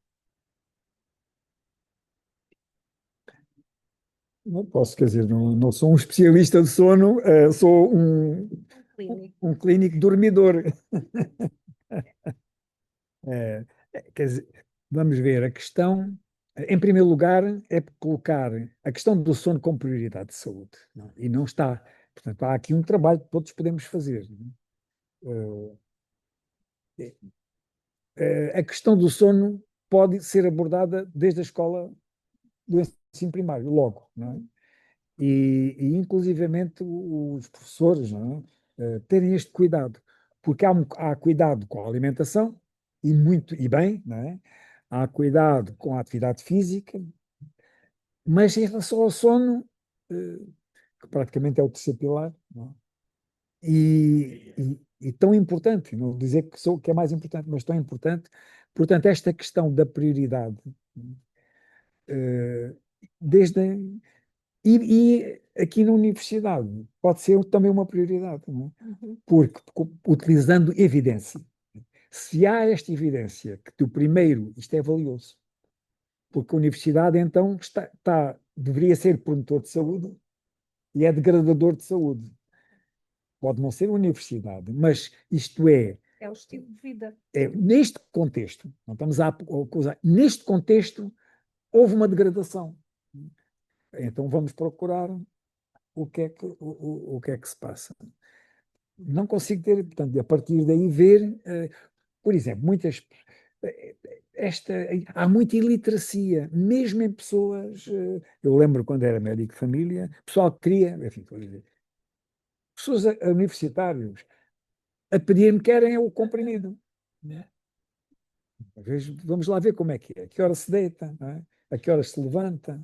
Não posso, quer dizer, não sou um especialista de sono, sou Clínico. um clínico dormidor. É, quer dizer, vamos ver, a questão, em primeiro lugar, é colocar a questão do sono como prioridade de saúde, não? E não está. Portanto, há aqui um trabalho que todos podemos fazer, não é? A questão do sono pode ser abordada desde a escola do ensino primário, logo, não é? E inclusivamente os professores, não é? Terem este cuidado, porque há cuidado com a alimentação, e muito, e bem, não é? Há cuidado com a atividade física, mas em relação ao sono, eh, que praticamente é o terceiro pilar, não é? E tão importante, não vou dizer que é mais importante, mas tão importante, portanto, esta questão da prioridade, eh, desde, e aqui na universidade pode ser também uma prioridade, não é? Porque utilizando evidência. Se há esta evidência que o primeiro, isto é valioso, porque a universidade então deveria ser promotor de saúde e é degradador de saúde. Pode não ser universidade, mas isto É o estilo de vida. neste contexto, não estamos a acusar, neste contexto houve uma degradação. Então vamos procurar o que é que se passa. Não consigo ter, portanto, a partir daí ver, por exemplo, há muita iliteracia, mesmo em pessoas. Eu lembro quando era médico de família, pessoal que queria, enfim, pessoas universitários a pedir-me querem o comprimido. Né? Vamos lá ver como é que é. A que hora se deita, não é? A que horas se levanta,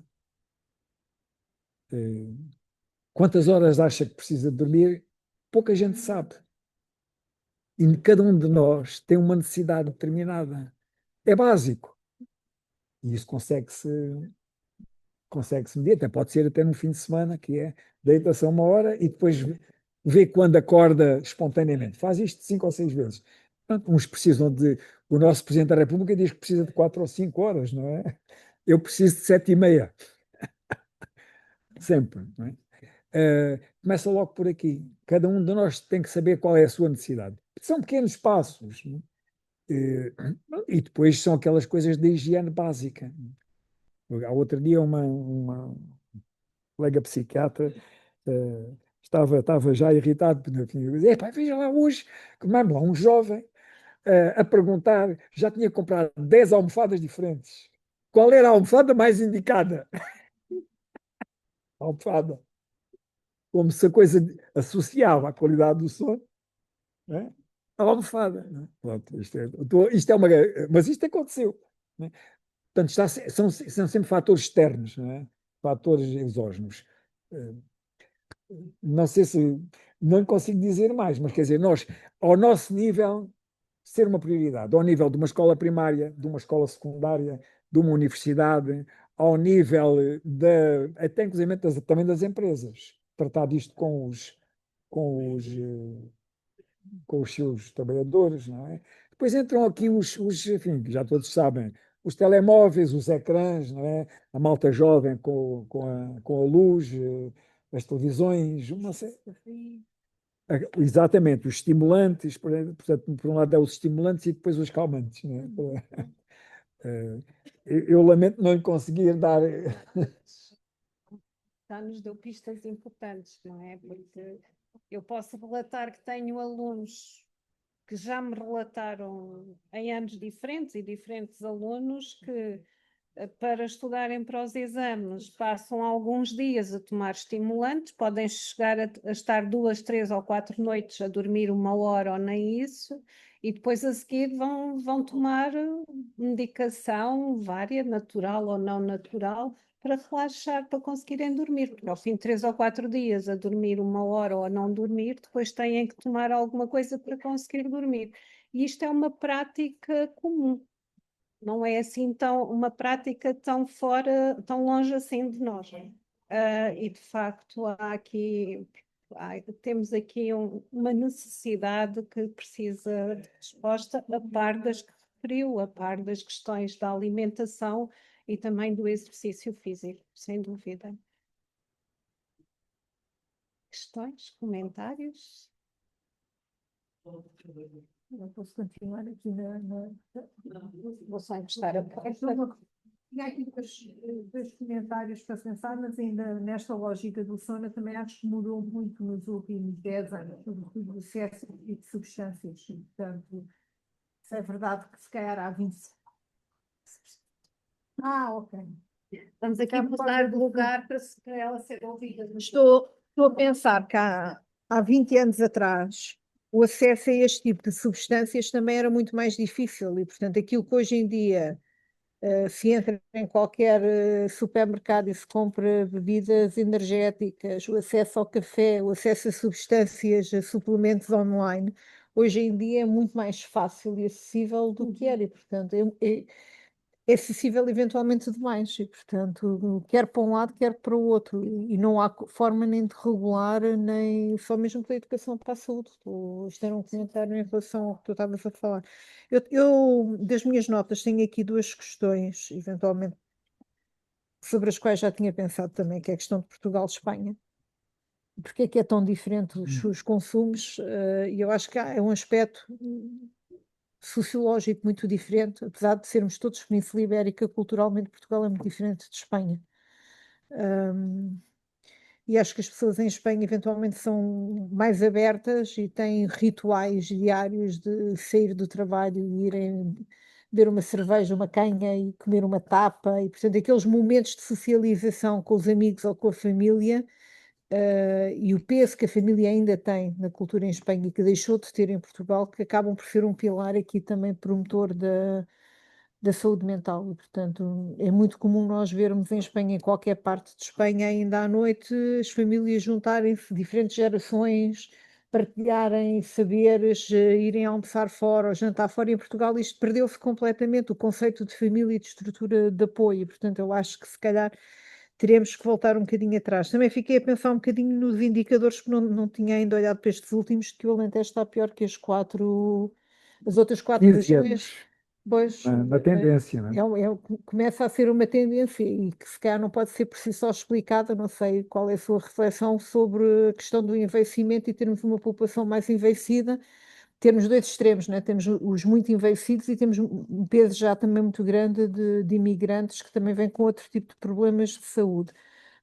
eh, quantas horas acha que precisa de dormir, pouca gente sabe. E cada um de nós tem uma necessidade determinada. É básico. E isso consegue-se medir. Até pode ser até no fim de semana, que é deita-se a uma hora e depois vê quando acorda espontaneamente. Faz isto 5 ou 6 vezes. Portanto, uns precisam de. O nosso Presidente da República diz que precisa de 4 ou 5 horas, não é? Eu preciso de 7h30. Sempre, não é? Começa logo por aqui. Cada um de nós tem que saber qual é a sua necessidade. São pequenos passos. E depois são aquelas coisas de higiene básica. Há outro dia uma colega psiquiatra estava já irritado, porque eu dizia, veja lá hoje, vamos lá, um jovem a perguntar, já tinha comprado 10 almofadas diferentes. Qual era a almofada mais indicada? A almofada. Como se a coisa associava à qualidade do sono, não é? A almofada. Não é? Pronto, isto é uma. Mas isto aconteceu. Não é? Portanto, são sempre fatores externos, não é? Fatores exógenos. Não sei se. Não consigo dizer mais, mas quer dizer, nós, ao nosso nível, ser uma prioridade, ao nível de uma escola primária, de uma escola secundária, de uma universidade, ao nível até inclusive também das empresas, tratar disto com os, eh, com os seus trabalhadores, não é? Depois entram aqui enfim, já todos sabem, os telemóveis, os ecrãs, não é? A malta jovem com a luz, as televisões, uma série. Exatamente, os estimulantes, portanto, por um lado é os estimulantes e depois os calmantes. Né? Eu lamento não lhe conseguir dar. Já nos deu pistas importantes, não é? Porque eu posso relatar que tenho alunos que já me relataram em anos diferentes e diferentes alunos que para estudarem para os exames, passam alguns dias a tomar estimulantes, podem chegar a estar 2, 3 ou 4 noites a dormir 1 hora ou nem isso, e depois a seguir vão tomar medicação vária, natural ou não natural, para relaxar, para conseguirem dormir. Porque ao fim de 3 ou 4 dias a dormir 1 hora ou a não dormir, depois têm que tomar alguma coisa para conseguir dormir. E isto é uma prática comum, não é assim uma prática tão fora, tão longe assim de nós. E de facto temos aqui uma necessidade que precisa de resposta a par das que referiu, a par das questões da alimentação e também do exercício físico, sem dúvida. Questões, comentários? Não posso continuar aqui Vou só encostar a porta. Tinha aqui dois comentários para pensar, mas ainda nesta lógica do sono também acho que mudou muito nos últimos 10 anos, sobretudo o excesso de substâncias. Portanto, se é verdade que se calhar há 20. Ok. Estamos aqui a mudar de lugar para ela ser ouvida. Estou a pensar que há 20 anos atrás o acesso a este tipo de substâncias também era muito mais difícil e, portanto, aquilo que hoje em dia se entra em qualquer supermercado e se compra bebidas energéticas, o acesso ao café, o acesso a substâncias, a suplementos online, hoje em dia é muito mais fácil e acessível do que era. E, portanto, é acessível eventualmente demais e, portanto, quer para um lado, quer para o outro. E não há forma nem de regular, nem só mesmo pela educação para a saúde. Isto era um comentário em relação ao que tu estavas a falar. Das minhas notas, tenho aqui duas questões, eventualmente, sobre as quais já tinha pensado também, que é a questão de Portugal-Espanha. Porque é que é tão diferente os consumos? E eu acho que é um aspecto sociológico muito diferente, apesar de sermos todos Península Ibérica, culturalmente Portugal é muito diferente de Espanha. Um, e acho que as pessoas em Espanha eventualmente são mais abertas e têm rituais diários de sair do trabalho e irem beber uma cerveja, uma canha e comer uma tapa, e portanto aqueles momentos de socialização com os amigos ou com a família, e o peso que a família ainda tem na cultura em Espanha e que deixou de ter em Portugal, que acabam por ser um pilar aqui também promotor da saúde mental. E, portanto, é muito comum nós vermos em Espanha, em qualquer parte de Espanha, ainda à noite, as famílias juntarem-se, diferentes gerações, partilharem saberes, irem almoçar fora ou jantar fora. E em Portugal isto perdeu-se completamente, o conceito de família e de estrutura de apoio. Portanto, eu acho que se calhar teremos que voltar um bocadinho atrás. Também fiquei a pensar um bocadinho nos indicadores, porque não tinha ainda olhado para estes últimos, que o Alentejo está pior que as outras quatro 15 anos regiões. Pois, na tendência, né? começa a ser uma tendência e que se calhar não pode ser por si só explicada. Não sei qual é a sua reflexão sobre a questão do envelhecimento e termos uma população mais envelhecida, termos dois extremos, né? Temos os muito envelhecidos e temos um peso já também muito grande de imigrantes que também vêm com outro tipo de problemas de saúde.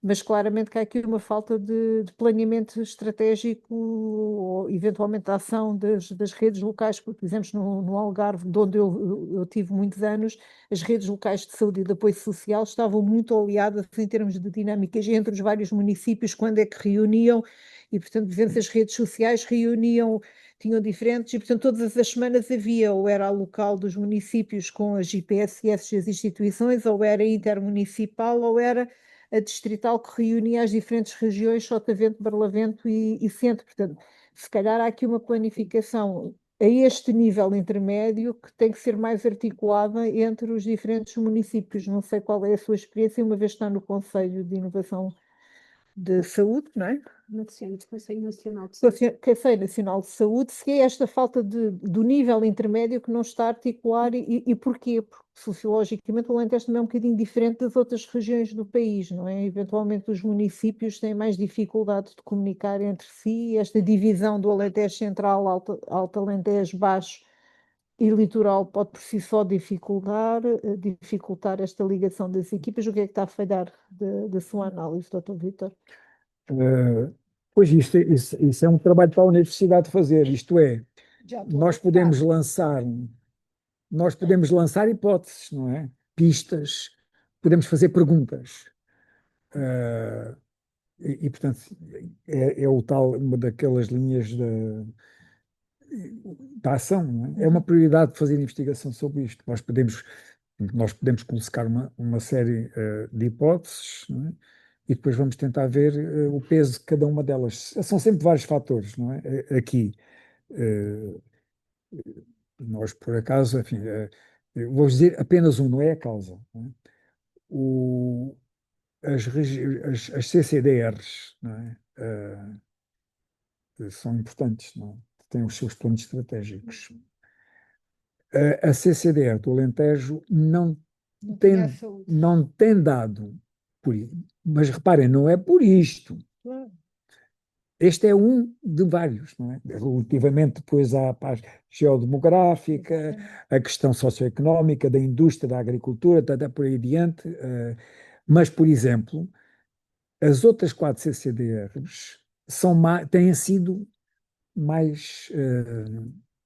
Mas claramente que há aqui uma falta de planeamento estratégico ou eventualmente de ação das redes locais, porque, por exemplo, no Algarve, de onde eu tive muitos anos, as redes locais de saúde e de apoio social estavam muito aliadas em termos de dinâmicas entre os vários municípios, quando é que reuniam, e, portanto, dentro das redes sociais reuniam, tinham diferentes, e, portanto, todas as semanas havia, ou era a local dos municípios com as IPSS e as instituições, ou era intermunicipal, ou era a distrital que reunia as diferentes regiões, Sotavento, Barlavento e Centro. Portanto, se calhar há aqui uma planificação a este nível intermédio que tem que ser mais articulada entre os diferentes municípios. Não sei qual é a sua experiência, uma vez está no Conselho de Inovação de Saúde, não é? Conselho Nacional de Saúde. Conselho Nacional de Saúde, se é esta falta do nível intermédio que não está a articular e porquê? Porque sociologicamente o Alentejo também é um bocadinho diferente das outras regiões do país, não é? Eventualmente os municípios têm mais dificuldade de comunicar entre si, esta divisão do Alentejo Central, Alto Alentejo, Baixo e Litoral pode por si só dificultar esta ligação das equipas. O que é que está a falhar da sua análise, Dr. Vítor? Eh, Pois isso é um trabalho para a universidade fazer, isto é, Já estou a nós gostar. podemos lançar hipóteses, não é? Pistas, podemos fazer perguntas. Eh, portanto, é o tal, uma daquelas linhas da ação, não é? É uma prioridade fazer investigação sobre isto. Nós podemos colocar uma série de hipóteses, não é? E depois vamos tentar ver o peso de cada uma delas. São sempre vários fatores, não é? Aqui, eh, nós por acaso, enfim, vou dizer apenas um, não é a causa, não é? O, as CCDRs, não é? São importantes, não é? Têm os seus planos estratégicos. A CCDR do Alentejo Não tinha a tem, saúde. não tem dado por isso. Mas reparem, não é por isto. Claro. Este é um de vários, não é? Relativamente depois à parte geodemográfica, a questão socioeconómica, da indústria, da agricultura, até por aí adiante. Mas, por exemplo, as outras quatro CCDRs têm sido mais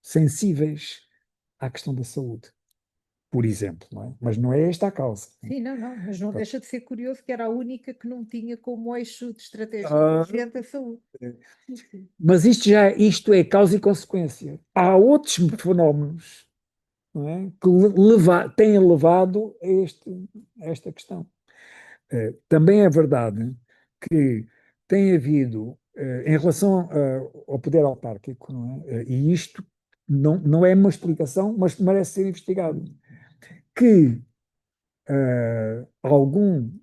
sensíveis à questão da saúde, por exemplo, não é? Mas não é esta a causa. Sim, não, mas não deixa de ser curioso que era a única que não tinha como eixo de estratégia Ah, urgente a saúde. mas isto é causa e consequência. Há outros fenómenos, não é, que têm levado a esta questão. Também é verdade que tem havido, em relação ao poder autárquico, não é? E isto não é uma explicação, mas merece ser investigado, que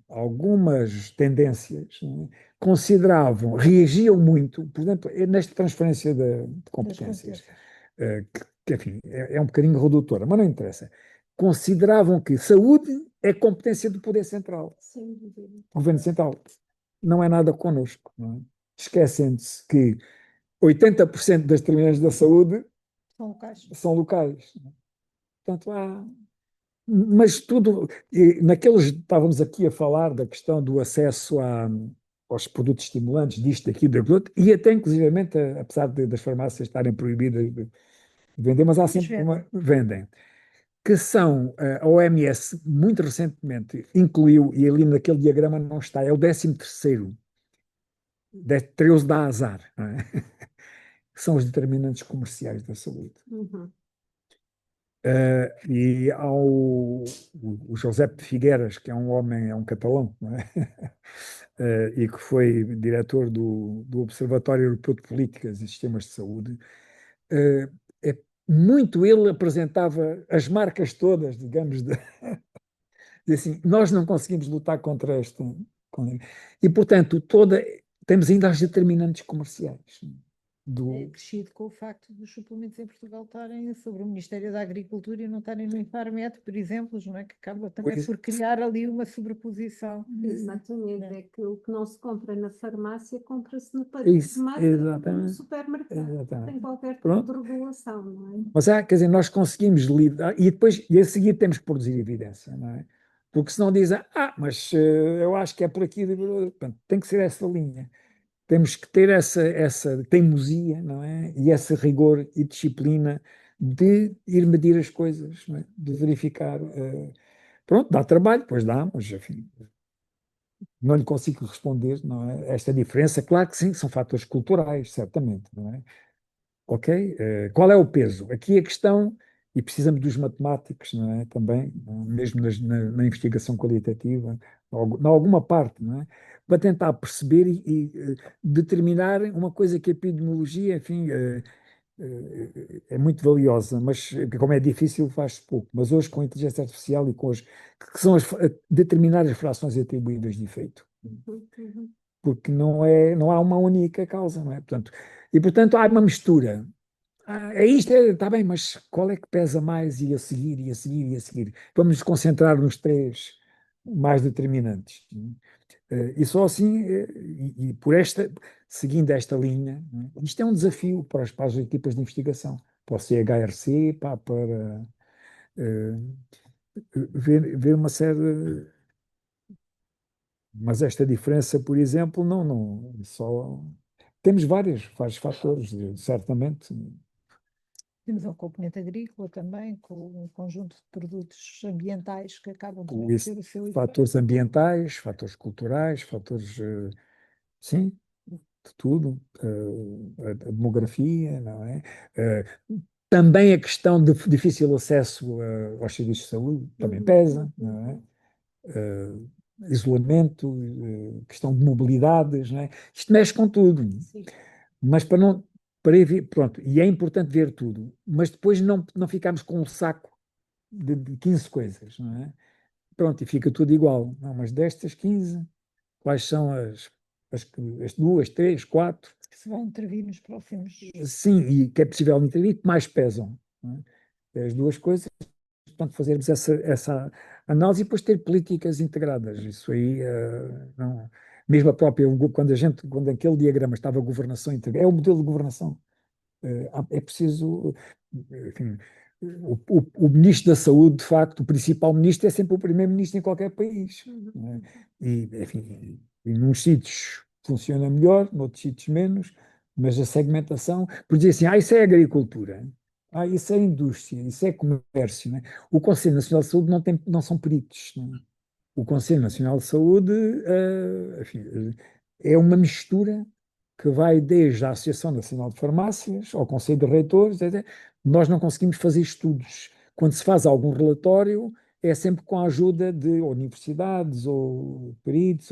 algumas tendências, não é, consideravam, reagiam muito, por exemplo, nesta transferência de competências, enfim, é um bocadinho redutora, mas não interessa. Consideravam que saúde é competência do poder central, Sim, governo central. Não é nada connosco, não é? Esquecendo-se que 80% das determinantes da saúde São locais. são locais. Portanto, mas tudo, naqueles, estávamos aqui a falar da questão do acesso aos produtos estimulantes, disto, daquilo, daquilo outro, e até inclusivamente, apesar das farmácias estarem proibidas de vender, mas há sempre uma, vendem, que são, a OMS muito recentemente incluiu, e ali naquele diagrama não está, é o 13º, 13 dá azar, não é? Que são os determinantes comerciais da saúde. Uhum. E há o José de Figueras, que é um homem, é um catalão, não é? E que foi diretor do Observatório Europeu de Políticas e Sistemas de Saúde. É muito, ele apresentava as marcas todas, digamos, de assim, nós não conseguimos lutar contra esta. E, portanto, temos ainda as determinantes comerciais. É crescido com o facto dos suplementos em Portugal estarem sobre o Ministério da Agricultura e não estarem no Infarmed, por exemplo, não é? Que acaba também por criar ali uma sobreposição. Exatamente, É. é que o que não se compra na farmácia, compra-se no Exatamente. supermercado. Exatamente. Tem qualquer tipo Pronto. de regulação, não é? Mas quer dizer, nós conseguimos lidar, e depois, e a seguir temos que produzir evidência, não é? Porque senão dizem, mas eu acho que é por aqui, portanto, tem que ser essa linha. Temos que ter essa teimosia, não é? E esse rigor e disciplina de ir medir as coisas, não é? De verificar. Pronto, dá trabalho, pois dá, mas enfim, não lhe consigo responder, não é? Esta diferença, claro que sim, são fatores culturais, certamente, não é? Ok? Qual é o peso? Aqui a questão, e precisamos dos matemáticos, não é? Também, não é? Mesmo na investigação qualitativa, em alguma parte, não é? Para tentar perceber e determinar uma coisa que a epidemiologia, enfim, é muito valiosa, mas como é difícil, faz-se pouco. Mas hoje, com a inteligência artificial e com que são determinar as frações atribuídas de efeito. Uhum. Porque não há uma única causa, não é? Portanto, há uma mistura. É isto, está bem, mas qual é que pesa mais e a seguir, e a seguir, e a seguir? Vamos nos concentrar nos três mais determinantes. E só assim, seguindo esta linha, não é? Isto é um desafio para as equipas de investigação, para o CHRC, para ver uma série. Mas esta diferença, por exemplo, não só. Temos vários fatores, certamente. Temos um componente agrícola também, com um conjunto de produtos ambientais que acabam também por Isso, ter o seu efeito. fatores ambientais, fatores culturais, fatores, sim, de tudo, a demografia, não é? Eh, Também a questão de difícil acesso aos serviços de saúde também pesa, não é? Isolamento, questão de mobilidades, não é? Isto mexe com tudo, Sim. mas pronto, e é importante ver tudo, mas depois não ficamos com um saco de 15 coisas, não é? Pronto, e fica tudo igual. Não, mas destas 15, quais são as duas, três, quatro? Que se vão intervir nos próximos. Sim, e que é possível intervir, que mais pesam, não é? As duas coisas, portanto, fazermos essa análise e depois ter políticas integradas. Isso aí, não. Mesmo a própria, quando aquele diagrama estava governação integrada, é o modelo de governação. É preciso, enfim, o ministro da Saúde, de facto, o principal ministro é sempre o primeiro-ministro em qualquer país. Não é? E, enfim, em uns sítios funciona melhor, noutros sítios menos, mas a segmentação, por dizer assim, isso é agricultura, isso é indústria, isso é comércio. Não é? O Conselho Nacional de Saúde não são peritos. Não é? O Conselho Nacional de Saúde, enfim, é uma mistura que vai desde a Associação Nacional de Farmácias ao Conselho de Reitores, etc. Nós não conseguimos fazer estudos. Quando se faz algum relatório, é sempre com a ajuda de universidades ou peritos,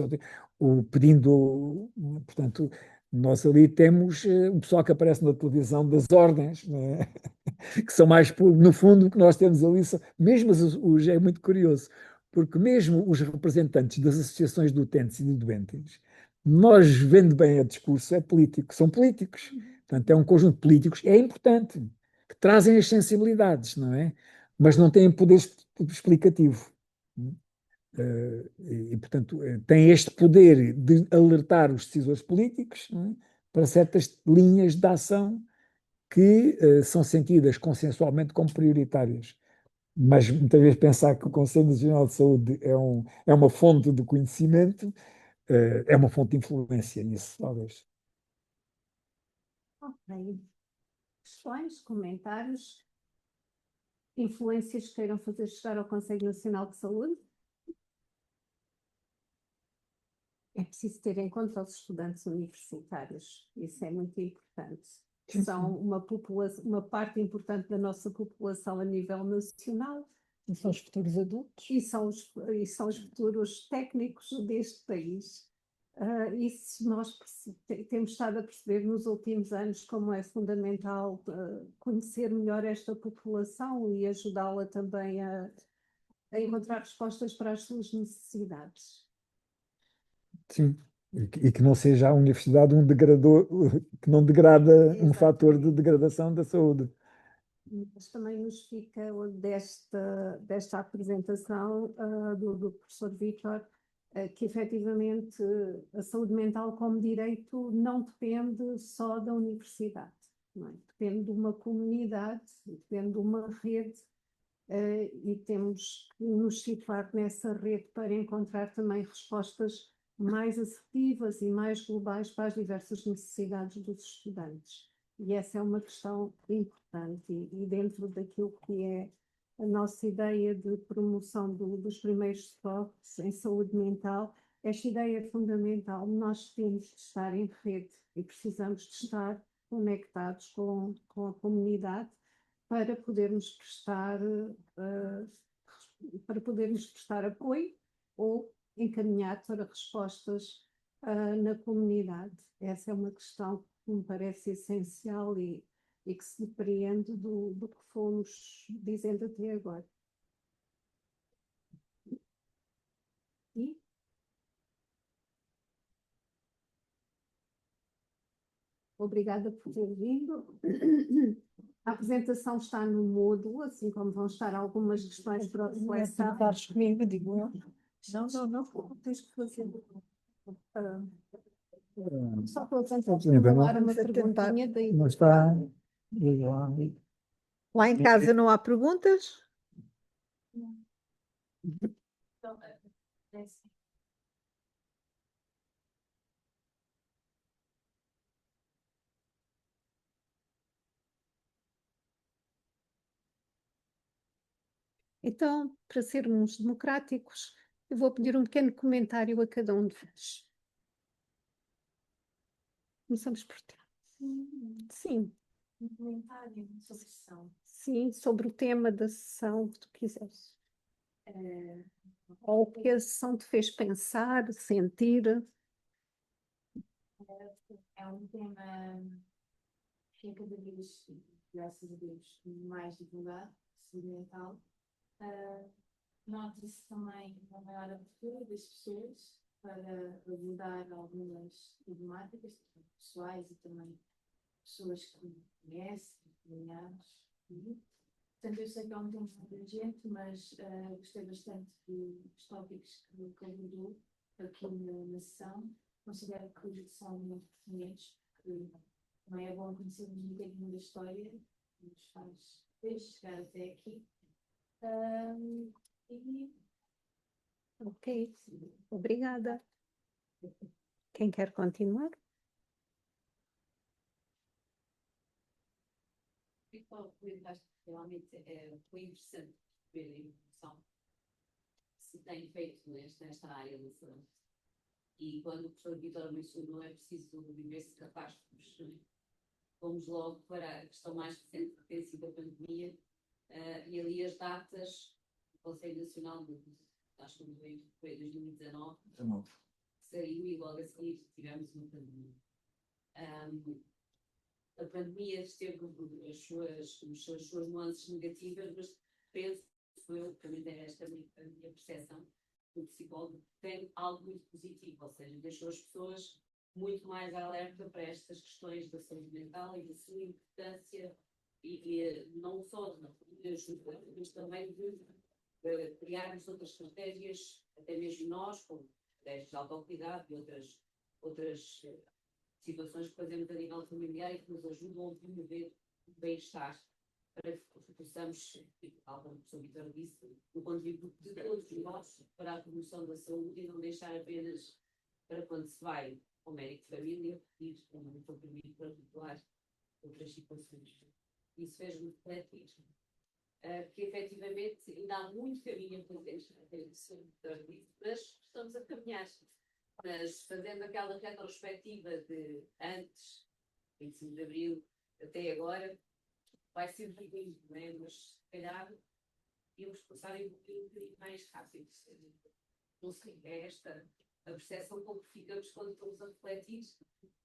ou pedindo, portanto, nós ali temos o pessoal que aparece na televisão das ordens, né? Que são mais, no fundo, o que nós temos ali, mesmo é muito curioso, porque mesmo os representantes das associações de utentes e de doentes, nós vendo bem o discurso, é político, são políticos. Portanto, é um conjunto de políticos, é importante, que trazem as sensibilidades, não é? Mas não têm poder explicativo. Portanto, têm este poder de alertar os decisores políticos, não é? Para certas linhas de ação que são sentidas consensualmente como prioritárias. Mas muitas vezes pensar que o Conselho Nacional de Saúde é uma fonte de conhecimento, é uma fonte de influência nisso, talvez. Ok. Questões, comentários, influências que queiram fazer chegar ao Conselho Nacional de Saúde? É preciso ter em conta os estudantes universitários, isso é muito importante. Sim, São uma parte importante da nossa população a nível nacional. E são os futuros adultos. E são os futuros técnicos deste país. Isso nós temos estado a perceber nos últimos anos como é fundamental conhecer melhor esta população e ajudá-la também a encontrar respostas para as suas necessidades. Sim. E que não seja a universidade um degrador, que não degrada um fator de degradação da saúde. Mas também nos fica desta apresentação do professor Vítor, que efetivamente a saúde mental como direito não depende só da universidade, não é? Depende de uma comunidade, depende de uma rede, e temos que nos situar nessa rede para encontrar também respostas mais assertivas e mais globais para as diversas necessidades dos estudantes. E essa é uma questão importante e dentro daquilo que é a nossa ideia de promoção dos primeiros socorros em saúde mental, esta ideia é fundamental. Nós temos de estar em rede e precisamos de estar conectados com a comunidade para podermos prestar apoio ou encaminhar para respostas na comunidade. Essa é uma questão que me parece essencial e que se depreende do que fomos dizendo até agora. E obrigada por ter vindo. A apresentação está no Moodle, assim como vão estar algumas questões para a reflexão. Comigo, digo eu. Não, tens que fazer. Só para Ainda não, uma perguntinha daí. não está. Lá em casa não há perguntas? Então, para sermos democráticos, eu vou pedir um pequeno comentário a cada um de vós. Começamos por ti. Sim. Um comentário sobre a sessão. Sim, sobre o tema da sessão que tu quiseres. Ou o que a sessão te fez pensar, sentir. É um tema que é cada vez, graças a Deus, mais divulgado, saúde mental. Nota-se também uma maior abertura das pessoas para abordar algumas problemáticas pessoais e também pessoas que conhecem, familiares. Portanto, eu sei que é um tema abrangente, mas gostei bastante dos tópicos que abordou aqui na sessão. Considero que são muito pertinentes, porque também é bom conhecermos um bocadinho da história que nos fez chegar até aqui. Ok, obrigada. Quem quer continuar? Realmente foi interessante ver a evolução que se tem feito nesta área da saúde. E quando o professor Vítor mencionou, é preciso viver-se catástrofes. Vamos logo para a questão mais recente que tem sido a pandemia, e ali as datas do Conselho Nacional, acho que foi 2019, saiu e logo a seguir tivemos uma pandemia. A pandemia teve as suas nuances negativas, mas penso sou eu, também tenho esta a minha percepção do psicólogo, tem algo muito positivo, ou seja, deixou as pessoas muito mais alerta para estas questões da saúde mental e da sua importância, e não só mas também de criarmos outras estratégias, até mesmo nós, como estratégias de autocuidado e outras situações que fazemos a nível familiar e que nos ajudam a promover o bem-estar, para que possamos, tal como o professor Vitor disse, no ponto de vista de todos nós, para a promoção da saúde e não deixar apenas para quando se vai ao médico de família, pedir um comprimido particular, outras situações. Isso fez-me refletir. Que efetivamente ainda há muito caminho a fazer, mas estamos a caminhar. Mas fazendo aquela retrospectiva de antes, 25 de Abril, até agora, vai ser difícil, não é? Mas se calhar íamos passar um bocadinho mais rápido. Não sei, é esta a percepção com que ficamos quando estamos a refletir.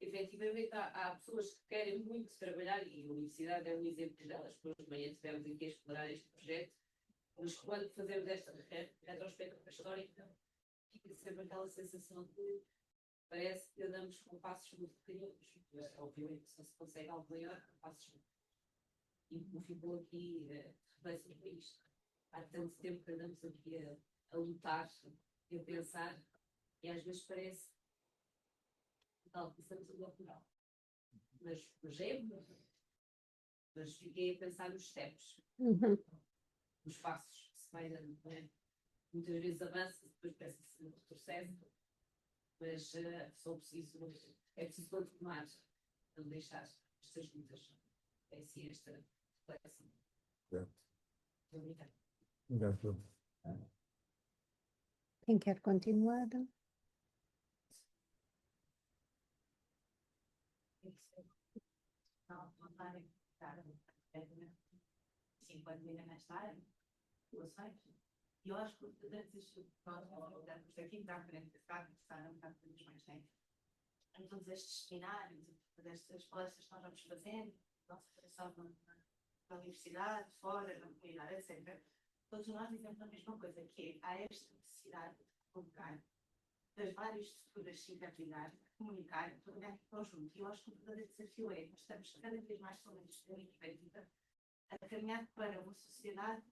Efetivamente, há pessoas que querem muito trabalhar, e a universidade é um exemplo delas, porque amanhã estivemos aqui a explorar este projeto, mas quando fazemos esta retrospectiva histórica, fica sempre aquela sensação de parece que andamos com passos muito pequenos, mas obviamente só se consegue algo maior com passos. E como ficou aqui, reflexo com isto. Há tanto tempo que andamos aqui a lutar e a pensar, e às vezes parece que tal, pensamos no natural. Mas é muito. Mas fiquei a pensar nos steps, nos passos que se vai dando, não é? Muitas vezes avança, depois pensa-se no retrocesso, mas é preciso continuar, não deixar estas lutas. É assim esta reflexão. Obrigada. Obrigado. Quem quer continuar? Não estarem sim, quando virem nesta área, relações. E eu acho que antes de nós olharmos aqui para a frente, está um bocado mais tempo. Em todos estes seminários, todas estas palestras que nós vamos fazendo, nossa formação na universidade, fora, na comunidade, etc. Todos nós dizemos a mesma coisa, que é, há esta necessidade de comunicar, das várias estruturas se interligar, comunicar, trabalhar em conjunto. E eu acho que o verdadeiro desafio é, nós estamos cada vez mais somente da minha perspectiva, a caminhar para uma sociedade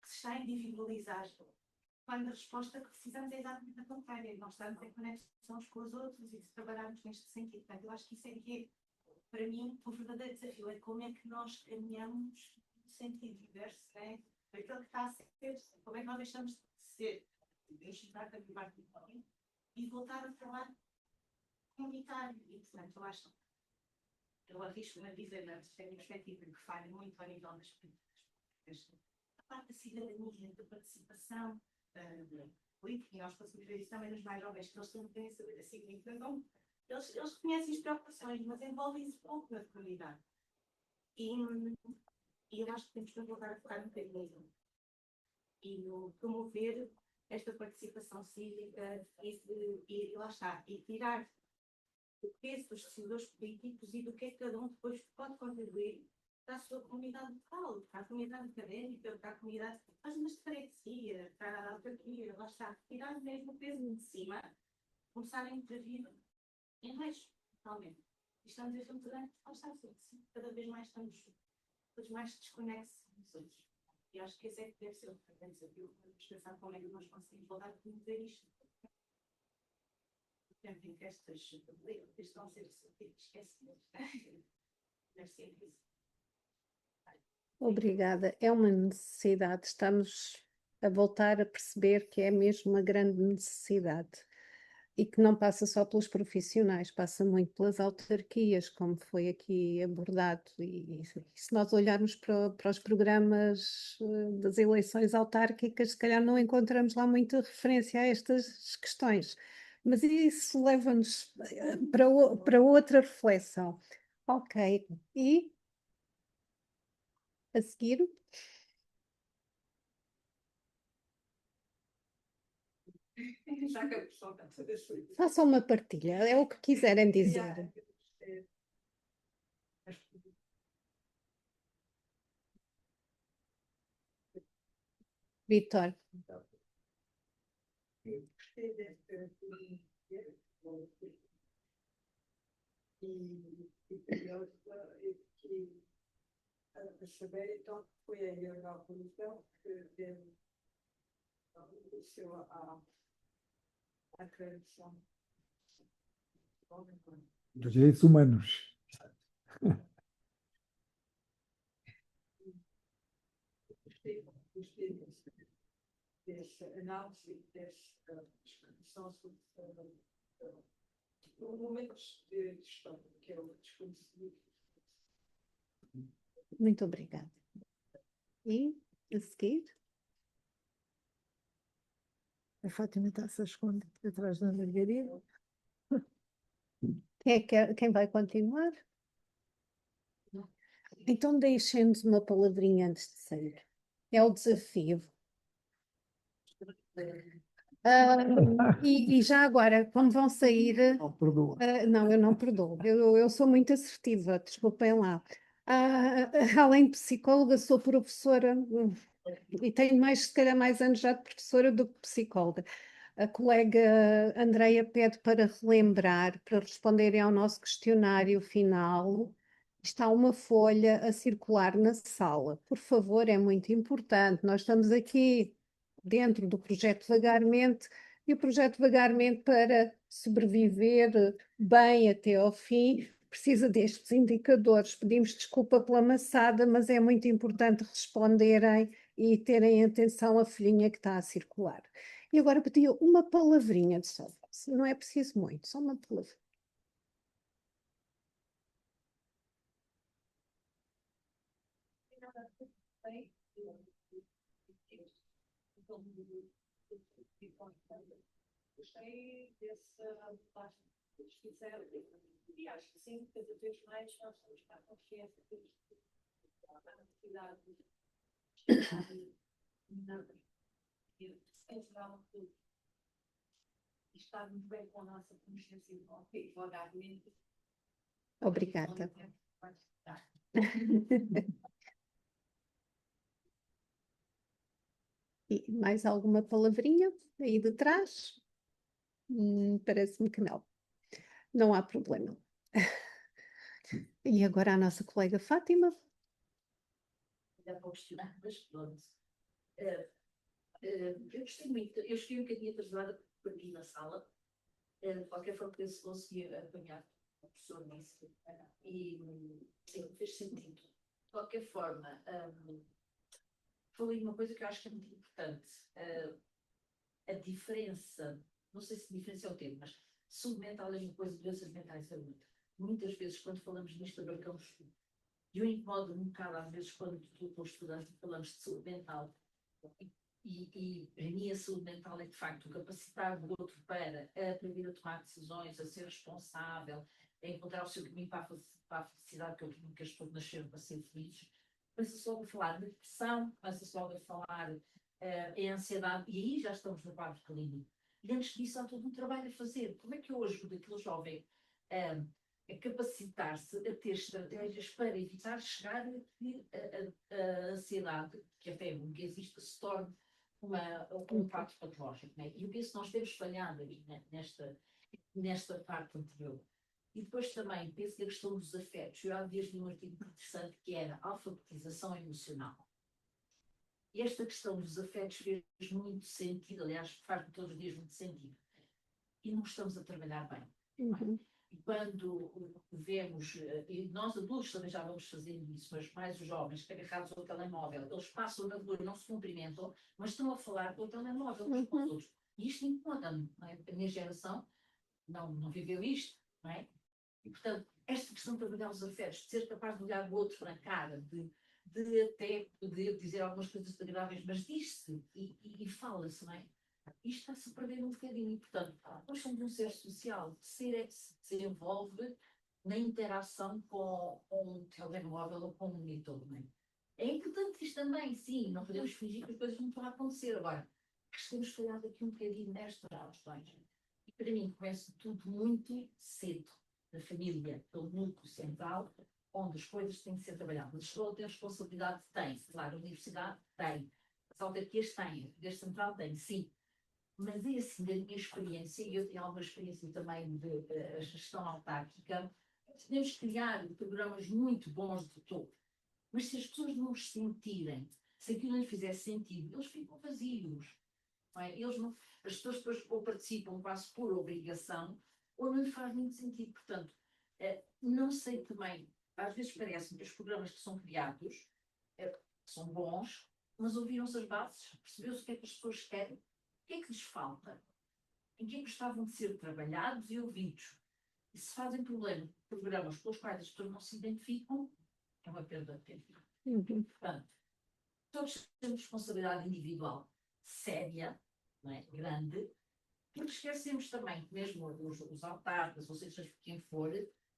que se está a individualizar, quando a resposta que precisamos é exatamente a contrária. Nós estamos em conexão uns com os outros e de trabalharmos neste sentido. Portanto, eu acho que isso é que é, para mim, o verdadeiro desafio, é como é que nós caminhamos no sentido diverso, né? Aquilo que está a ser, como é que nós deixamos de ser, deixar de acabar com o e voltar a falar comunitário. E, portanto, eu arrisco-me a dizer, na minha perspectiva, que falha muito ao nível das políticas. A parte da cidadania, da participação política, e nós conseguimos ver isso também nos mais jovens, que eles também têm a saber a significação. Eles conhecem as preocupações, mas envolvem-se pouco na comunidade. E eu acho que temos que voltar a focar um bocadinho e no promover esta participação cívica e lá está, e tirar o peso dos decisores políticos e do que é que cada um depois pode contribuir para a sua comunidade local, para a comunidade académica, para a comunidade que faz uma freguesia, para a autarquia, lá está, tirar mesmo o peso de cima, começar a intervir em baixo, totalmente. E estamos a ver muito grande, lá está, cada vez mais estamos todos mais desconexos dos outros. E acho que esse é que deve ser o grande desafio, vamos pensar como é que nós conseguimos voltar a promover isto. O tempo em que estas leis estão a ser esquecidas. Deve ser isso. Obrigada. É uma necessidade. Estamos a voltar a perceber que é mesmo uma grande necessidade e que não passa só pelos profissionais, passa muito pelas autarquias, como foi aqui abordado. E se nós olharmos para os programas das eleições autárquicas, se calhar não encontramos lá muita referência a estas questões. Mas isso leva-nos para outra reflexão. Ok, e a seguir? Já que a pessoa está toda assim. Façam uma partilha, é o que quiserem dizer. Vitor. Gostei desta filosofia e curiosa que a saber então que foi a Revolução que deu à tradição Dos direitos humanos. gostei dessa análise, dessa exposição sobre momentos de história, que é o desconhecido. Muito obrigada. E a seguir? A Fátima está-se a esconder atrás da Margarida. Quem vai continuar? Então deixem-nos uma palavrinha antes de sair. É o desafio. E já agora, quando vão sair, Não, perdoa. não, eu não perdoo. Eu sou muito assertiva, desculpem lá. Além de psicóloga, sou professora e tenho mais, se calhar, mais anos já de professora do que psicóloga. A colega Andreia pede para relembrar, para responderem ao nosso questionário final. Está uma folha a circular na sala. Por favor, é muito importante. Nós estamos aqui dentro do projeto Vagarmente, e o projeto Vagarmente, para sobreviver bem até ao fim, precisa destes indicadores. Pedimos desculpa pela maçada, mas é muito importante responderem e terem atenção à folhinha que está a circular. E agora pedia uma palavrinha de só. Não é preciso muito, só uma palavra. Gostei dessa parte que fizeram e acho que sim, cada vez mais nós temos que estar conscientes da necessidade de estarmos bem com a nossa consciência devagarmente. Obrigada. E mais alguma palavrinha aí de trás? Parece-me que não. Não há problema. E agora a nossa colega Fátima. Dá para questionar, mas pronto. Eu gostei muito, eu estive um bocadinho atrasada aqui na sala. De qualquer forma, eu se conseguia apanhar a professora nisso. E sim, fez sentido. De qualquer forma, falei uma coisa que eu acho que é muito importante. A diferença, não sei se diferença é o termo, mas saúde mental é uma coisa, doenças mentais é outra. Muitas vezes, quando falamos nisto, abarcamos tudo. E eu incomodo um bocado, às vezes, quando estou com estudantes e falamos de saúde mental. E a minha saúde mental é, de facto, capacitar o outro para aprender a tomar decisões, a ser responsável, a encontrar o seu caminho para a felicidade, que é o caminho que as pessoas nasceram para ser felizes. Começa-se logo a falar de depressão, começa-se logo a falar em ansiedade, e aí já estamos no quadro clínico. E antes disso, há todo um trabalho a fazer. Como é que eu ajudo aquele jovem a capacitar-se, a ter estratégias para evitar chegar a que a ansiedade, que até é bom que existe, se torne um fato patológico, né? E eu penso que nós temos falhado aí, né, nesta parte anterior. E depois também penso na questão dos afetos. Eu há dias li um artigo interessante que era alfabetização emocional. E esta questão dos afetos fez muito sentido, aliás, faz todos os dias muito sentido. E não estamos a trabalhar bem. Uhum. E quando vemos, e nós adultos também já vamos fazendo isso, mas mais os jovens agarrados ao telemóvel, eles passam na rua e não se cumprimentam, mas estão a falar com o telemóvel uns com os outros. E isto incomoda-me, não é? A minha geração não viveu isto, não é? E, portanto, esta questão de trabalhar os afetos, de ser capaz de olhar o outro na cara, de até poder dizer algumas coisas desagradáveis, mas diz-se e fala-se, não é? Isto está-se a perder um bocadinho. E, portanto, nós somos um ser social. Ser é que se desenvolve na interação com um telemóvel ou com um monitor, não é? É importante isto também, sim. Não podemos fingir que as coisas não estão a acontecer. Agora, que temos falhado aqui um bocadinho nestas questões. E, para mim, começa tudo muito cedo. Na família, pelo núcleo central, onde as coisas têm que ser trabalhadas. A escola tem responsabilidade? Tem. Claro, a universidade tem. as autarquias têm, a Poder Central tem, sim. Mas é assim, da minha experiência, e eu tenho alguma experiência também de gestão autárquica, podemos criar programas muito bons de topo, mas se as pessoas não os sentirem, se aquilo lhes fizer sentido, eles ficam vazios. Não é? As pessoas depois ou participam quase por obrigação, ou não lhes faz muito sentido. Portanto, não sei também, às vezes parece-me que os programas que são criados são bons, mas ouviram-se as bases, percebeu-se o que é que as pessoas querem, o que é que lhes falta, em que é que gostavam de ser trabalhados e ouvidos. E se fazem programas com os quais as pessoas não se identificam, é uma perda de tempo. Portanto, todos temos responsabilidade individual séria, não é? Grande, porque esquecemos também que mesmo os autarcas, ou seja, quem for,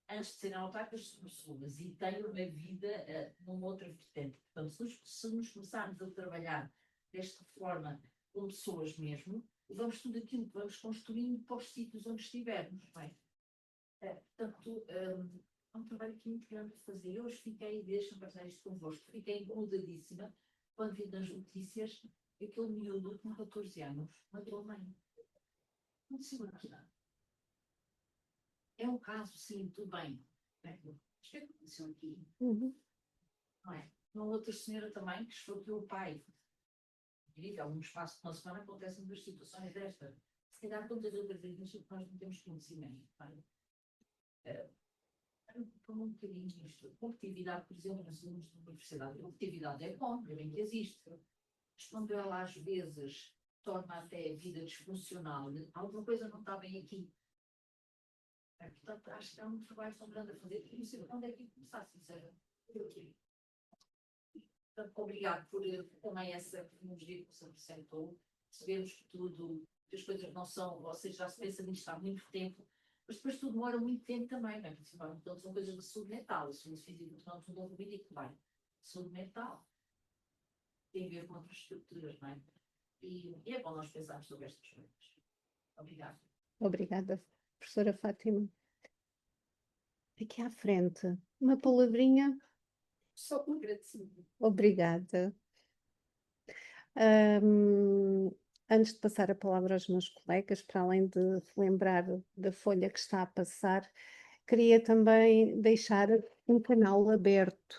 antes de serem autarcas, são pessoas e têm uma vida numa outra vertente. Portanto, se nos começarmos a trabalhar desta forma com pessoas mesmo, vamos tudo aquilo que vamos construindo para os sítios onde estivermos, não é? Portanto, é um trabalho aqui muito grande de fazer. Eu hoje fiquei, deixa-me partilhar isto convosco, fiquei incomodadíssima quando vi nas notícias aquele miúdo com 14 anos matou a mãe. Não se imagina. É um caso, sim, tudo bem. Mas o que aconteceu aqui? Não é? Uma outra senhora também que esfaqueou o pai. Incrível, num espaço de uma semana acontecem duas situações destas. Se calhar todas as outras vezes nós não temos conhecimento. Como um bocadinho isto. Competitividade, por exemplo, nas alunos da universidade. A competitividade é bom, é bem que existe. Mas quando ela às vezes torna até a vida disfuncional, alguma coisa não está bem aqui. Portanto, acho que há um trabalho tão grande a fazer. E não sei onde é que começar, sinceramente. Portanto, obrigado por também essa tecnologia que você apresentou. Sabemos que tudo, que as coisas não são, ou seja, já se pensa nisto há muito tempo, mas depois tudo demora muito tempo também, não é? Principalmente quando são coisas de saúde mental, a saúde física, não tudo é reivindico bem. Saúde mental tem a ver com outras estruturas, não é? E é bom nós pensarmos sobre estas coisas. Obrigada. Obrigada, professora Fátima. Aqui à frente, uma palavrinha. Só um agradecimento. Obrigada. Antes de passar a palavra aos meus colegas, para além de lembrar da folha que está a passar, queria também deixar um canal aberto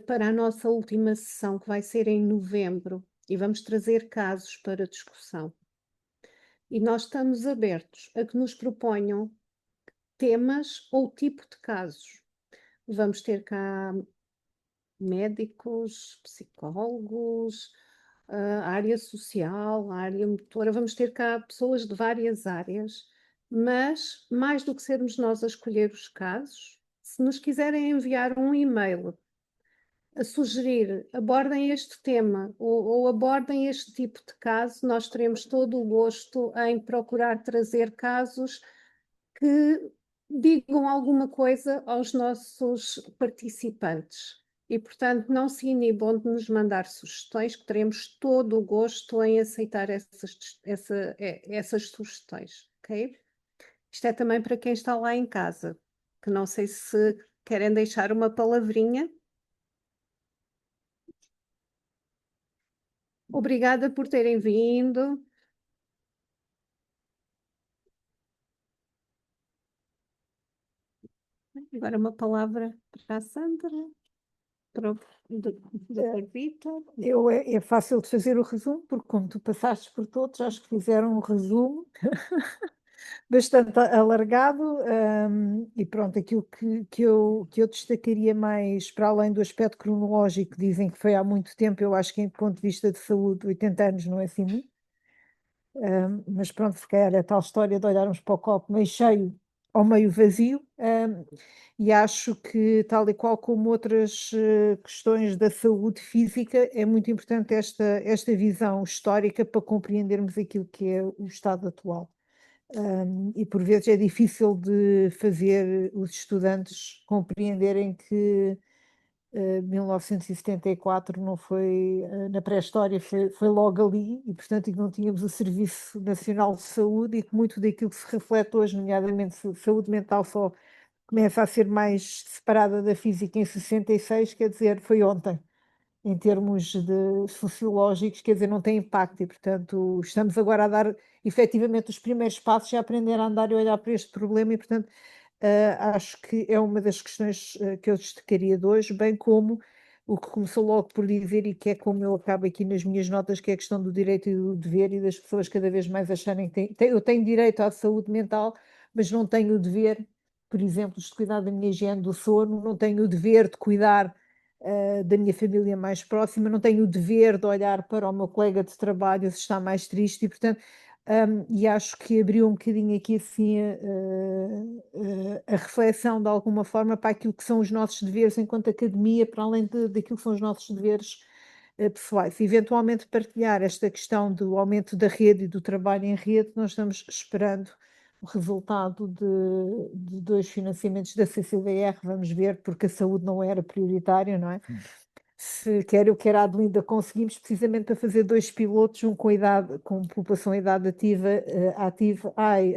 para a nossa última sessão, que vai ser em novembro, e vamos trazer casos para discussão. E nós estamos abertos a que nos proponham temas ou tipo de casos. Vamos ter cá médicos, psicólogos, a área social, a área motora, vamos ter cá pessoas de várias áreas, mas mais do que sermos nós a escolher os casos, se nos quiserem enviar um e-mail a sugerir abordem este tema ou abordem este tipo de caso, nós teremos todo o gosto em procurar trazer casos que digam alguma coisa aos nossos participantes. E, portanto, não se inibam de nos mandar sugestões, que teremos todo o gosto em aceitar essas sugestões, ok? Isto é também para quem está lá em casa, que não sei se querem deixar uma palavrinha. Obrigada por terem vindo. Agora uma palavra para a Sandra, para o Dr. Vítor. É fácil de fazer o resumo, porque como tu passaste por todos, acho que fizeram um resumo bastante alargado, e pronto, aquilo que eu destacaria mais, para além do aspecto cronológico, dizem que foi há muito tempo, eu acho que, em ponto de vista de saúde, 80 anos não é assim muito. Mas pronto, se calhar é a tal história de olharmos para o copo meio cheio ou meio vazio, e acho que, tal e qual como outras questões da saúde física, é muito importante esta visão histórica para compreendermos aquilo que é o estado atual. E por vezes é difícil de fazer os estudantes compreenderem que 1974 não foi, na pré-história, foi logo ali, e portanto que não tínhamos o Serviço Nacional de Saúde, e que muito daquilo que se reflete hoje, nomeadamente saúde mental, só começa a ser mais separada da física em 66, quer dizer, foi ontem. em termos de sociológicos, quer dizer, não tem impacto e, portanto, estamos agora a dar efetivamente os primeiros passos a aprender a andar e olhar para este problema e, portanto, acho que é uma das questões que eu destacaria de hoje, bem como o que começou logo por dizer e que é como eu acabo aqui nas minhas notas, que é a questão do direito e do dever e das pessoas cada vez mais acharem que eu tenho direito à saúde mental, mas não tenho o dever, por exemplo, de cuidar da minha higiene do sono, não tenho o dever de cuidar da minha família mais próxima, não tenho o dever de olhar para o meu colega de trabalho se está mais triste e, portanto, e acho que abriu um bocadinho aqui assim a reflexão de alguma forma para aquilo que são os nossos deveres enquanto academia, para além daquilo que são os nossos deveres pessoais. E, eventualmente partilhar esta questão do aumento da rede e do trabalho em rede, nós estamos esperando o resultado de dois financiamentos da CCDR, vamos ver, porque a saúde não era prioritária, não é? Se quer eu, quer a Adelinda, conseguimos precisamente para fazer dois pilotos, um com idade, com população em idade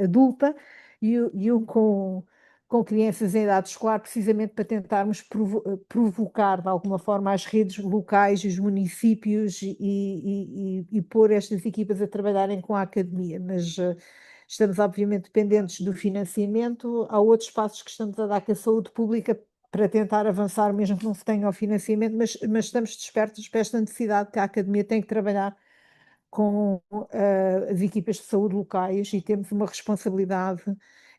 adulta, e um com crianças em idade escolar, precisamente para tentarmos provocar de alguma forma as redes locais, os municípios e pôr estas equipas a trabalharem com a academia. Mas estamos obviamente dependentes do financiamento. Há outros passos que estamos a dar com a saúde pública para tentar avançar, mesmo que não se tenha o financiamento, mas estamos despertos para esta necessidade que a academia tem que trabalhar com as equipas de saúde locais e temos uma responsabilidade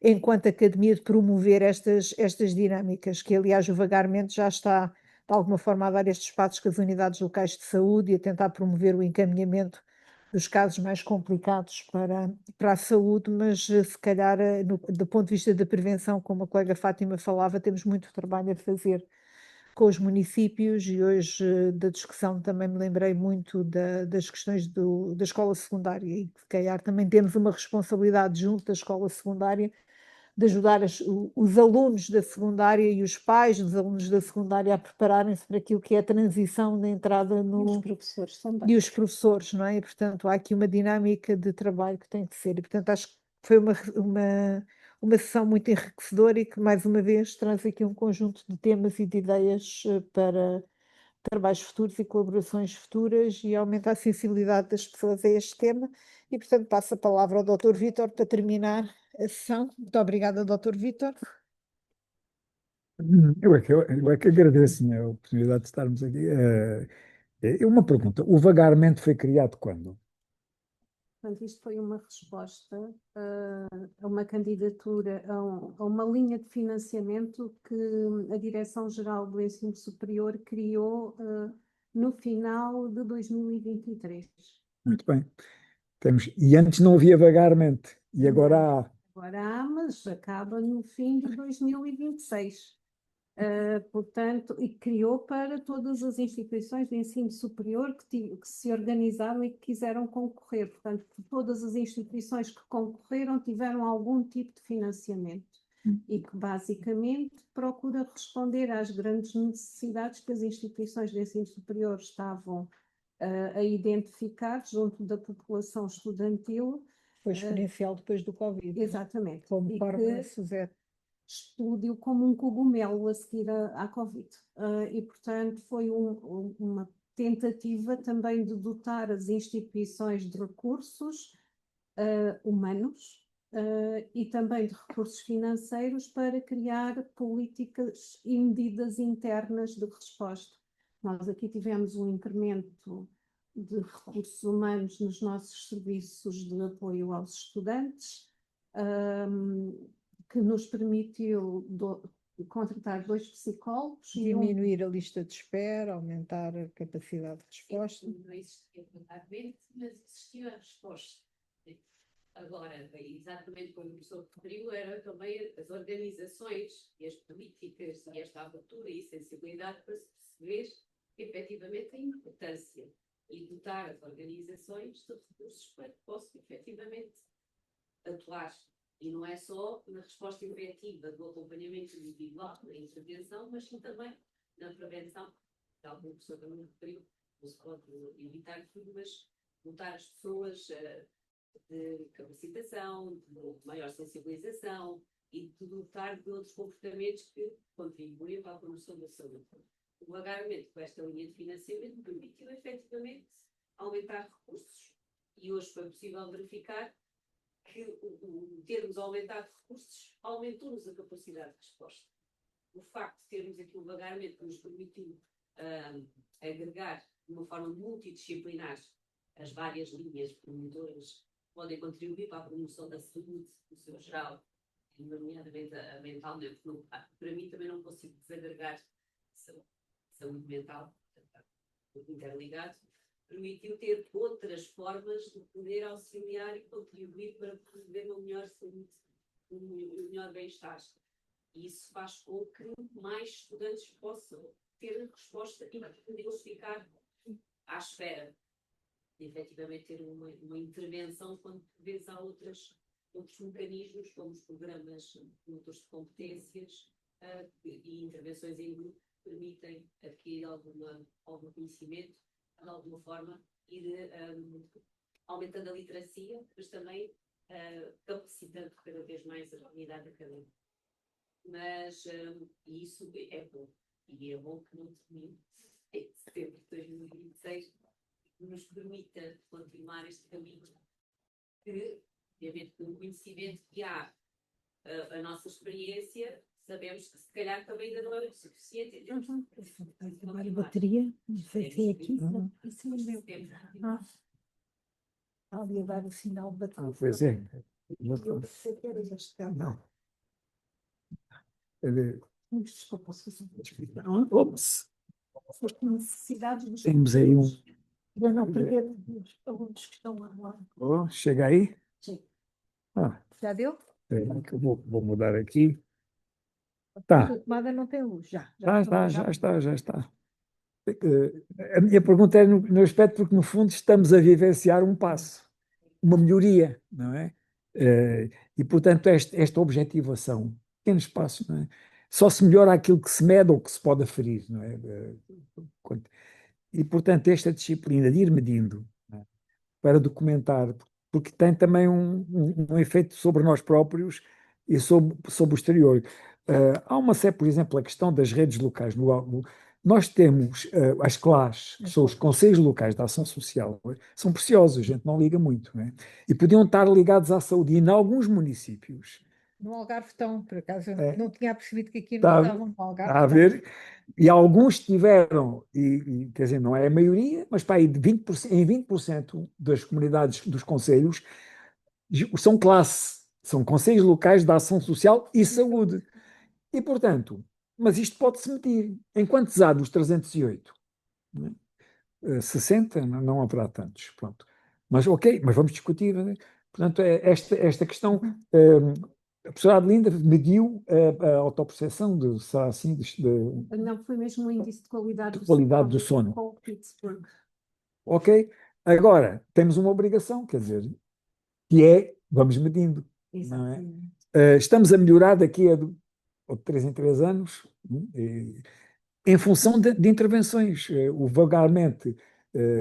enquanto academia de promover estas dinâmicas, que aliás o Vagarmente já está de alguma forma a dar estes passos com as unidades locais de saúde e a tentar promover o encaminhamento dos casos mais complicados para a saúde, mas se calhar do ponto de vista da prevenção, como a colega Fátima falava, temos muito trabalho a fazer com os municípios e hoje da discussão também me lembrei muito das questões da escola secundária e se calhar também temos uma responsabilidade junto da escola secundária de ajudar os alunos da secundária e os pais dos alunos da secundária a prepararem-se para aquilo que é a transição da entrada no... Os professores também. E os professores, não é? E, portanto, há aqui uma dinâmica de trabalho que tem que ser. E, portanto, acho que foi uma sessão muito enriquecedora e que, mais uma vez, traz aqui um conjunto de temas e de ideias para trabalhos futuros e colaborações futuras e aumenta a sensibilidade das pessoas a este tema. E, portanto, passo a palavra ao Dr. Vítor para terminar a sessão. Muito obrigada, Dr. Vítor. Eu é que agradeço, né, a oportunidade de estarmos aqui. Uma pergunta: o Vagarmente foi criado quando? Portanto, isto foi uma resposta a uma candidatura, a uma linha de financiamento que a Direção-Geral do Ensino Superior criou no final de 2023. Muito bem. E antes não havia Vagarmente, e agora há. Agora há, mas acaba no fim de 2026. Portanto, e criou para todas as instituições de ensino superior que se organizaram e que quiseram concorrer. Portanto, todas as instituições que concorreram tiveram algum tipo de financiamento e que basicamente procura responder às grandes necessidades que as instituições de ensino superior estavam a identificar junto da população estudantil. Foi exponencial depois do Covid. Exatamente. Como E forma que de Suzete. explodiu como um cogumelo a seguir à Covid. E, portanto, foi uma tentativa também de dotar as instituições de recursos humanos e também de recursos financeiros para criar políticas e medidas internas de resposta. Nós aqui tivemos um incremento de recursos humanos nos nossos serviços de apoio aos estudantes, que nos permitiu contratar 2 psicólogos Diminuir a lista de espera, aumentar a capacidade de resposta. Não existia totalmente, mas existia a resposta. Agora, exatamente como o professor referiu, era também as organizações e as políticas e esta abertura e sensibilidade para se perceber efetivamente a importância e dotar as organizações de recursos para que possam efetivamente atuar. E não é só na resposta efetiva do acompanhamento individual, na intervenção, mas sim também na prevenção, tal como o professor também referiu, não se pode evitar tudo, mas dotar as pessoas de capacitação, de maior sensibilização e de dotar de outros comportamentos que contribuem para a promoção da saúde. o vagamento com esta linha de financiamento permitiu efetivamente aumentar recursos. E hoje foi possível verificar que o termos aumentado recursos aumentou-nos a capacidade de resposta. O facto de termos aqui um vagamento que nos permitiu agregar de uma forma multidisciplinar as várias linhas promotoras podem contribuir para a promoção da saúde, no seu geral, nomeadamente a mental, né? Para mim também não consigo desagregar saúde mental, interligado, permitiu ter outras formas de poder auxiliar e contribuir para promover uma melhor saúde, um melhor bem-estar. E isso faz com que mais estudantes possam ter resposta e poder ficar à espera de efetivamente ter uma intervenção quando por vezes há outros mecanismos, como os programas motores de competências e intervenções em grupo que permitem adquirir algum conhecimento, de alguma forma, ir aumentando a literacia, mas também capacitando cada vez mais a comunidade académica. Mas isso é bom. E é bom que não termine em setembro de 2026, que nos permita continuar este caminho que, obviamente, com o conhecimento que há, a nossa experiência, sabemos que se calhar também ainda não é o suficiente. Agora a bateria, não sei se é aqui. Isso é o meu. Está ali a dar o sinal de bateria. Pois é. Eu sei que era este carro. Não. Desculpa, se Ops, foste necessidades dos temos aí um. para não perder os alunos que estão lá. Oh, chega aí. Sim. Ah, Já deu? espera aí que eu vou mudar aqui. Tá. A tomada não tem luz, já. Já está. A minha pergunta é no aspecto porque, no fundo, estamos a vivenciar um passo, uma melhoria, não é? E, portanto, esta objetivação, pequenos passos, não é? Só se melhora aquilo que se mede ou que se pode aferir, não é? E, portanto, esta disciplina de ir medindo, não é? Para documentar, porque tem também um efeito sobre nós próprios e sobre o exterior. Há uma série, por exemplo, a questão das redes locais. Nós temos as CLAs, que são os Conselhos Locais de Ação Social, são preciosos, a gente não liga muito, não é? E podiam estar ligados à saúde. E em alguns municípios, No Algarve estão, por acaso, eu É. não tinha percebido que aqui Está- não estavam no Algarve. a ver, e alguns tiveram, quer dizer, não é a maioria, mas para aí de 20%, em 20% das comunidades dos conselhos são classe, são conselhos locais de ação social e saúde. E, portanto, mas isto pode-se medir. Em quantos há dos 308? Não é? 60? Não haverá tantos. Pronto. Mas, ok, mas vamos discutir. Não é? Portanto, esta questão. A professora Adelinda mediu a autoperceção será assim, Não, foi mesmo um índice de qualidade do sono. com o Pittsburgh. Ok? Agora, temos uma obrigação, quer dizer, que é, vamos medindo. Não é? Estamos a melhorar daqui a de 3 em 3 anos, em função de intervenções. O vagarmente,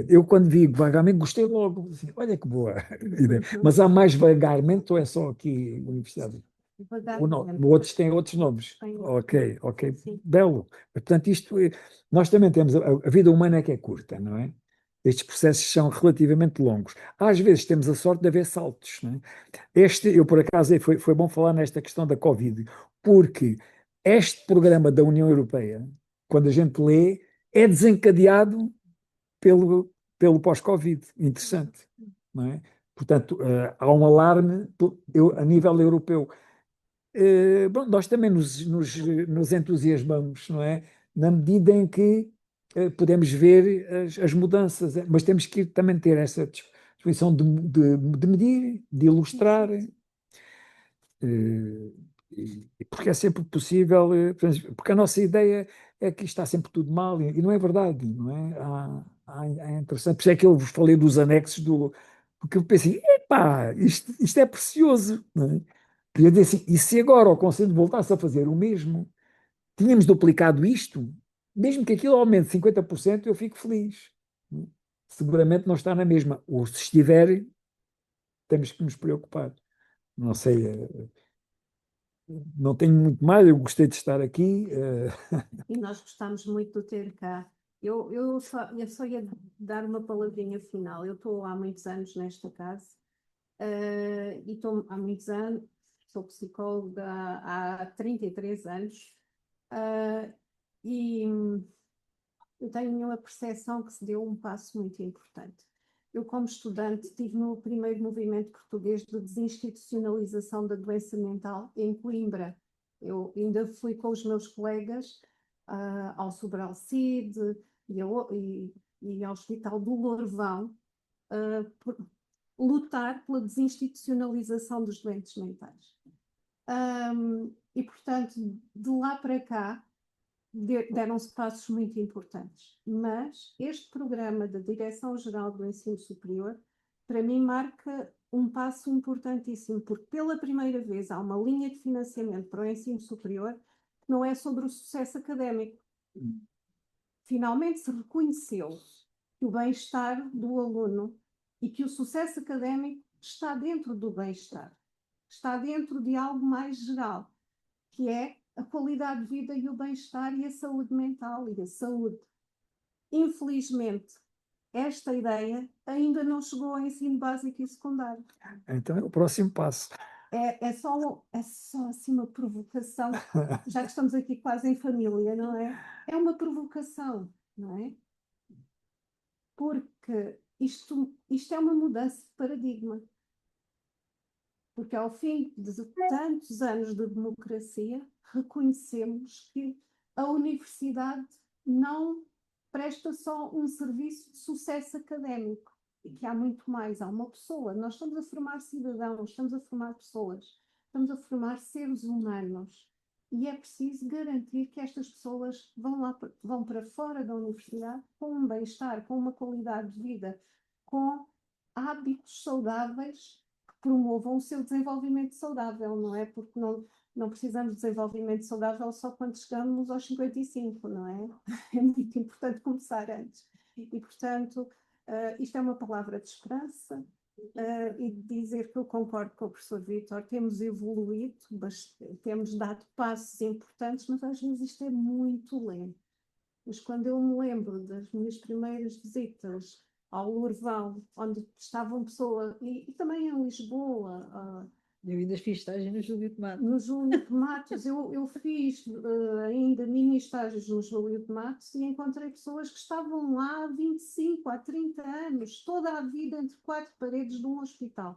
eu quando vi vagarmente gostei logo, assim, olha que boa ideia. Mas há mais vagarmente ou é só aqui a Universidade? Ou não, outros têm outros nomes. Ok, Sim. belo. Portanto, nós também temos, a vida humana é que é curta, não é? Estes processos são relativamente longos. Às vezes temos a sorte de haver saltos, não é? Eu por acaso, foi bom falar nesta questão da Covid, porque este programa da União Europeia, quando a gente lê, é desencadeado pelo pós-Covid. Interessante, não é? Portanto, há um alarme a nível europeu. Bom, nós também nos entusiasmamos, não é? Na medida em que podemos ver as mudanças, mas temos que também ter essa disposição de medir, de ilustrar, porque é sempre possível, porque a nossa ideia é que está sempre tudo mal, e não é verdade, não é? É interessante, por isso é que eu vos falei dos anexos, porque eu pensei, epá, isto é precioso, não é? E eu disse assim, e se agora o Conselho voltasse a fazer o mesmo, tínhamos duplicado isto, mesmo que aquilo aumente 50%, eu fico feliz. Seguramente não está na mesma, ou se estiver, temos que nos preocupar. Não sei, não tenho muito mais, eu gostei de estar aqui. E nós gostamos muito de ter cá. Eu só ia dar uma palavrinha final. Eu estou há muitos anos nesta casa, e estou há muitos anos, sou psicóloga há 33 anos, e eu tenho a percepção que se deu um passo muito importante. Eu, como estudante, estive no primeiro movimento português de desinstitucionalização da doença mental em Coimbra. Eu ainda fui com os meus colegas ao Sobral Cid e ao Hospital do Lourvão lutar pela desinstitucionalização dos doentes mentais. E, portanto, de lá para cá, deram-se passos muito importantes, mas este programa da Direção-Geral do Ensino Superior, para mim, marca um passo importantíssimo, porque pela primeira vez há uma linha de financiamento para o ensino superior que não é sobre o sucesso académico. Finalmente se reconheceu que o bem-estar do aluno e que o sucesso académico está dentro do bem-estar, está dentro de algo mais geral, que é a qualidade de vida e o bem-estar e a saúde mental e a saúde. Infelizmente, esta ideia ainda não chegou ao ensino básico e secundário. Então é o próximo passo. É só assim uma provocação, já que estamos aqui quase em família, não é? É uma provocação, não é? Porque isto é uma mudança de paradigma. Porque ao fim de tantos anos de democracia, reconhecemos que a universidade não presta só um serviço de sucesso académico, e que há muito mais, há uma pessoa. Nós estamos a formar cidadãos, estamos a formar pessoas, estamos a formar seres humanos, e é preciso garantir que estas pessoas vão para fora da universidade com um bem-estar, com uma qualidade de vida, com hábitos saudáveis promovam o seu desenvolvimento saudável, não é? Porque não precisamos de desenvolvimento saudável só quando chegamos aos 55, não é? É muito importante começar antes. E, portanto, isto é uma palavra de esperança, e dizer que eu concordo com o professor Vítor, temos evoluído, temos dado passos importantes, mas às vezes isto é muito lento. Mas quando eu me lembro das minhas primeiras visitas ao Lourvão, onde estavam pessoas, e também em Lisboa, Eu ainda fiz estágio no Júlio de Matos. no Júlio de Matos, eu fiz ainda mini estágios no Júlio de Matos e encontrei pessoas que estavam lá há 25, há 30 anos, toda a vida entre quatro paredes de um hospital.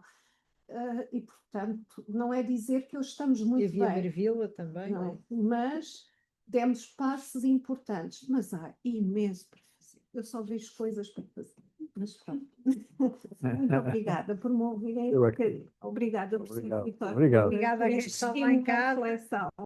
E, portanto, não é dizer que hoje estamos muito E havia bem, Marvila também. não é? Mas demos passos importantes, mas há imenso para fazer. Eu só vejo coisas para fazer. Mas pronto. Muito obrigada por me ouvirem. Eu é que- Obrigada, professor Obrigado. Vitória. Obrigado. Obrigada a quem Este está lá em estímulo de casa. reflexão.